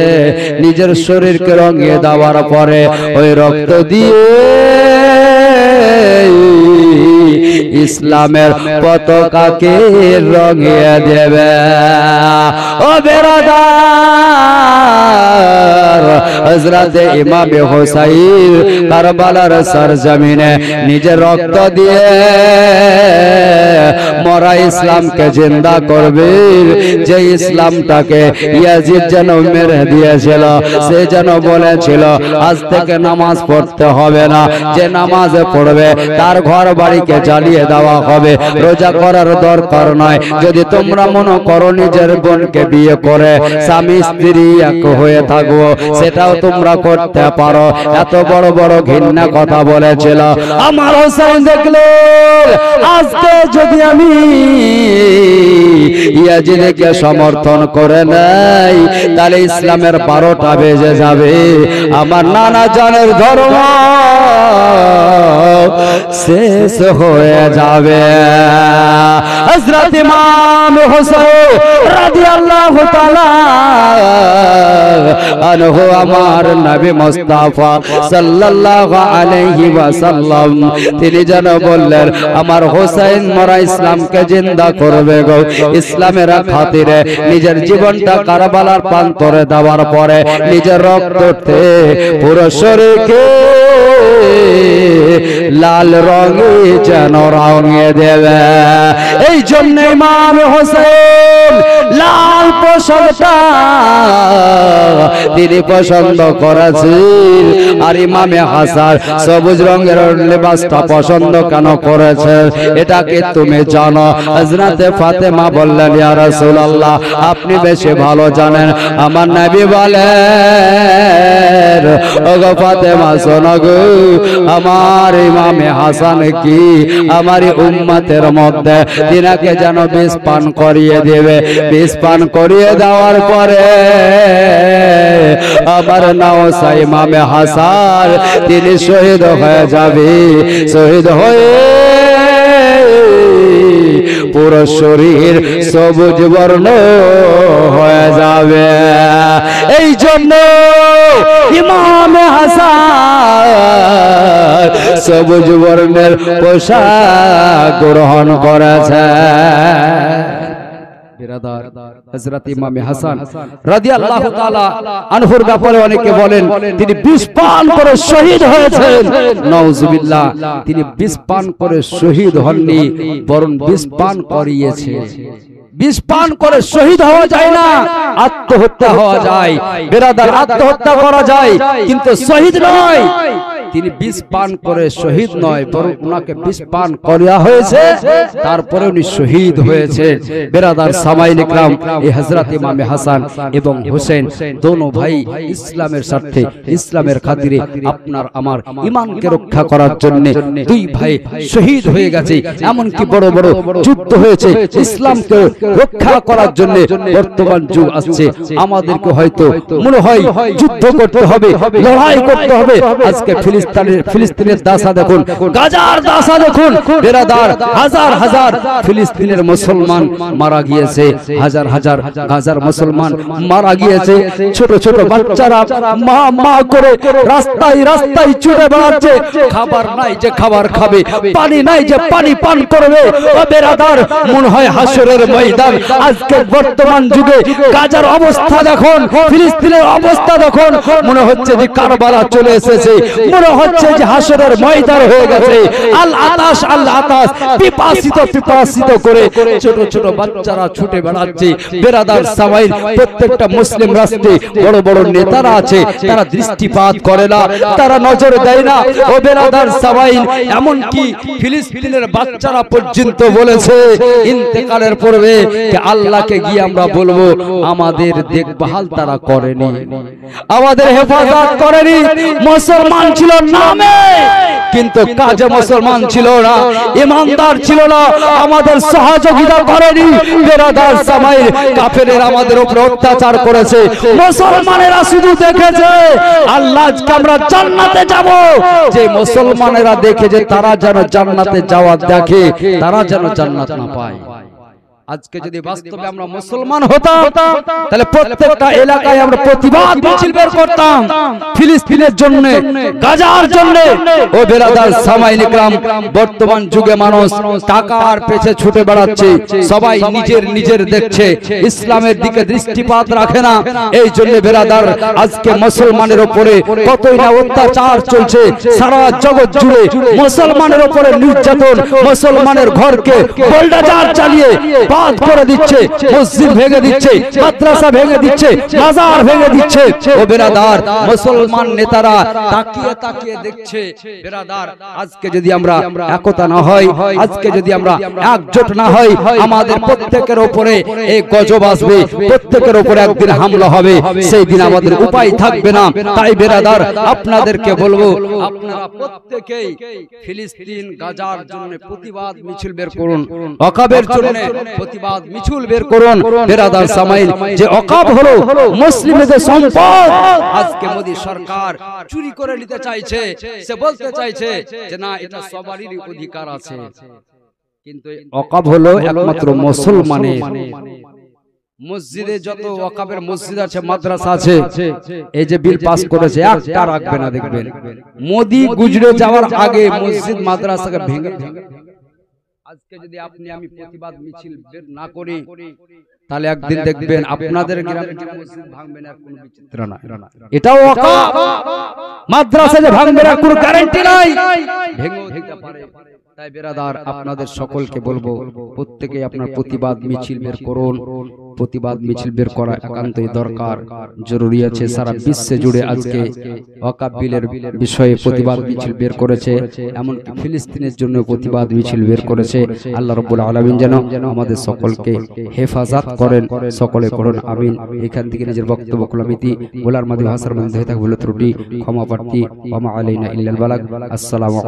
নিজের শরীরকে রঙিয়ে দেওয়ার পরে ওই রক্ত দিয়ে ইসলামের পতাকাকে রঙিয়ে দেবে। ও বেরাদার, হযরতে ইমাম হোসাইন কারবালার সরজমিনে নিজের রক্ত দিয়ে মরা ইসলামকে জিন্দা করবে। যে ইসলামটাকে ইয়াজিদ যেন মেরে দিয়েছিল, সে যেন বলেছিল আজ থেকে নামাজ পড়তে হবে না, যে নামাজে পড়বে তার ঘর বাড়িকে জ্বালিয়ে দেওয়া হবে, রোজা করার দরকার নয়। যদি তোমরা মনে করো নিজের বোনকে বিয়ে করে স্বামী স্ত্রী এক হয়ে থাকবো, সেটাও তোমরা করতে পারো। এত বড় বড় ঘৃণা কথা বলেছিল আমার হোসেন। দেখলে আজকে যদি আমি ইয়াজিদকে সমর্থন করে নাই, তাহলে ইসলামের 12টা বেজে যাবে। আমার নানা জানের ধর্ম শেষ হয়ে যাবে। হযরত ইমাম হোসেন রাদিয়াল্লাহু তাআলা আনহু আমার নবী মুস্তাফা সাল্লাল্লাহু আলাইহি ওয়াসাল্লাম তিনি যেন বললেন আমার হোসেন মরা ইসলামকে জিন্দা করবে গো। ইসলামের খাতিরে নিজের জীবনটা কারবালার প্রান্তরে দেওয়ার পরে নিজের রক্ততে পুরো শরীরকে লাল রঙে যেন রঙিয়ে দেবে। এই জন্য ইমাম হোসেন লাল পোশাকটা তিনি পছন্দ করেছেন। আর ইমামে হাসান সবুজ রঙের লিবাসটা পছন্দ কেন করেছে এটা কি তুমি জানো? হযরতে ফাতেমা বললেন ইয়া রাসূলুল্লাহ আপনি বেশি ভালো জানেন। আমার নবী বলেন ওগো ফাতেমা শোনো গো, আমার ইমামে হাসান কি আমার উম্মতের মধ্যে তিনাকে যেন বিষ পান করিয়ে দেবে। বিষ পান করিয়ে দেওয়ার পরে আমার নওশা ইমামে হাসান তিনি শহীদ হয়ে যাবে। শহীদ হয়ে পুরো শরীর সবুজ বর্ণ হয়ে যাবে। এই জন্য ইমামে হাসান সবুজ বর্ণের পোশাক গ্রহণ করেছে। হযরত ইমাম হাসান রাদিয়াল্লাহু তাআলা আনহুর ব্যাপারে অনেকে বলেন তিনি বিষ পান করে শহীদ হয়েছেন। নাউজুবিল্লাহ, তিনি বিষ পান করে শহীদ হননি, বরং বিষ পান করিয়েছে। বিষ পান করে শহীদ হওয়া যায় না, আত্মহত্যা হওয়া যায়। বেরাদার, আত্মহত্যা করা যায় কিন্তু শহীদ নয়। তিনি বিষ পান করে শহীদ নয়, বরং ওনাকে বিষ পান করা হয়েছে, তারপরে উনি শহীদ হয়েছে। বেরাদার সামাইল ইকরাম, এই হযরত ইমাম হাসান এবং হোসেন দোনো ভাই ইসলামের স্বার্থে, ইসলামের খাতিরে, আপনার আমার ঈমানকে রক্ষা করার জন্য দুই ভাই শহীদ হয়ে গেছে। এমন কি বড় বড় যুদ্ধ হয়েছে ইসলামকে রক্ষা করার জন্য। বর্তমান যুগ আসছে, আমাদেরকে হয়তো মনে হয় যুদ্ধ করতে হবে, লড়াই করতে হবে। আজকে ফিলিস্তিনের দাসা দেখুন, গাজার দাসা দেখুন, বেরাদার হাজার হাজার ফিলিস্তিনের মুসলমান মারা গিয়েছে, হাজার হাজার গাজার মুসলমান মারা গিয়েছে। ছোট ছোট বাচ্চারা মা মা করে রাস্তায় রাস্তায় ছুটে বেড়াচ্ছে। খাবার নাই যে খাবার খাবে, পানি নাই যে পানি পান করবে। ও বেরাদার, মনে হয় হাসরের ময়দান। আজকে বর্তমান যুগে গাজার অবস্থা দেখুন, ফিলিস্তিনের অবস্থা দেখুন, মনে হচ্ছে যে কারবালা চলে এসেছে, মনে হচ্ছে যে হাসরের ময়দান হয়ে গেছে। আল আতাশ আল আতাশ, পিপাসিত পিপাসিত করে ছোট ছোট বাচ্চারা ছুটে বেড়াচ্ছে। বেরাদার সামাইল, প্রত্যেকটা মুসলিম রাষ্ট্রে বড় বড় নেতারা আছে, তারা দৃষ্টিপাত করে না, তারা নজর দেয় না। ও বেরাদার সামাইল, এমন কি ফিলিস্তিনের বাচ্চারা পর্যন্ত বলেছে ইন্তেকালের পূর্বে যে আল্লাহকে গিয়ে আমরা বলবো আমাদের দেখভাল তারা করেনি, আমাদের হেফাজত করেনি। মুসলমান ছিল নামে, কিন্তু কাজে মুসলমান ছিল না, ইমানদার ছিল না, আমাদের সহযোগিতা করেনি। বেরাদার সামাইল, কাফেরেরা আমাদের উপর অত্যাচার করেছে, মুসলমানেরা শুধু দেখেছে আল্লাহকে আমরা জান্নাতে যাব। যে মুসলমানেরা দেখে যে তারা যেন জান্নাতে যাওয়া দেখে, তারা যেন জান্নাত না পায়। আজকে যদি বাস্তবে আমরা মুসলমান হতাম, তাহলে প্রত্যেকটা এলাকায় আমরা প্রতিবাদ মিছিল বের করতাম ফিলিস্তিনের জন্য, গাজার জন্য। ও বেরাদার সামাইল ইকরাম, বর্তমান যুগে মানুষ টাকার পেছে ছুটে বেড়াচ্ছে, সবাই নিজের নিজের দেখছে, ইসলামের দিকে দৃষ্টিপাত রাখে না। এই জন্য বেরাদার, আজকে মুসলমানের উপরে কতই না অত্যাচার চলছে সারা জগৎ জুড়ে। মুসলমানের উপরে নির্যাতন, মুসলমানের ঘরকে বোল্ডোজার চালিয়ে বাদ করে দিচ্ছে, মসজিদ ভেঙে দিচ্ছে, মাদ্রাসা ভেঙে দিচ্ছে, মাজার ভেঙে দিচ্ছে। ও বেরাদার, মুসলমান নেতারা তাকিয়ে তাকিয়ে দেখছে। বেরাদার, আজকে যদি আমরা একতা না হয়, আজকে যদি আমরা একজোট না হই, আমাদের প্রত্যেকের উপরে এই গজব আসবে, প্রত্যেকের উপরে একদিন হামলা হবে, সেই দিন আমাদের উপায় থাকবে না। তাই বেরাদার, আপনাদেরকে বলবো, আপনারা প্রত্যেকেই ফিলিস্তিন গাজার জন্য প্রতিবাদ মিছিল বের করুন, ওয়াকাবের জন্য প্রতিবাদ মিছিল বের করুন। বেরাদার সামাইল, যে ওয়াকাব হলো মুসলিমদের সম্পদ, আজকে মোদি সরকার চুরি করে নিতে চাইছে। সে বলতে চাইছে যে না, এটা সবারই অধিকার আছে, কিন্তু ওয়াকাব হলো একমাত্র মুসলমানের। মসজিদে যত ওয়াকাবের মসজিদ আছে, মাদ্রাসা আছে, এই যে বিল পাস করেছে, একটা রাখবে না। দেখবেন মোদি গুজরে যাওয়ার আগে মসজিদ মাদ্রাসাকে ভেঙে। আজকে যদি আপনি আমি প্রতিবাদ মিছিল বের না করি, তাহলে একদিন দেখবেন আপনাদের গ্রামে যে মসজিদ ভাঙবে না, কোনো বিচিত্র না। এটাও ওয়াকাব, মাদ্রাসা যে ভাঙবে না কোনো গ্যারান্টি নাই, ভেঙেও দিতে পারে। তাই বেরাদার, আপনাদের সকলকে বলবো, প্রত্যেকে আপনার প্রতিবাদ মিছিল বের করুন। প্রতিবাদ মিছিল বের করা একান্তই দরকার, জরুরি আছে। সারা বিশ্বে জুড়ে আজকে ওয়াকাব বিলের বিষয়ে প্রতিবাদ মিছিল বের করেছে, এমনকি ফিলিস্তিনের জন্য প্রতিবাদ মিছিল বের করেছে। আল্লাহ রাব্বুল আলামিন যেন আমাদের সকলকে হেফাজত করেন, সকলে করুন আমিন। এখান থেকে নিজের বক্তব্য কলামিতি বলার মাধ্যমে ভাষার মধ্যে থাকে ভুল ত্রুটি ক্ষমা প্রার্থী। ওয়া মা আলাইনা ইল্লাল বালাগ। আসসালামু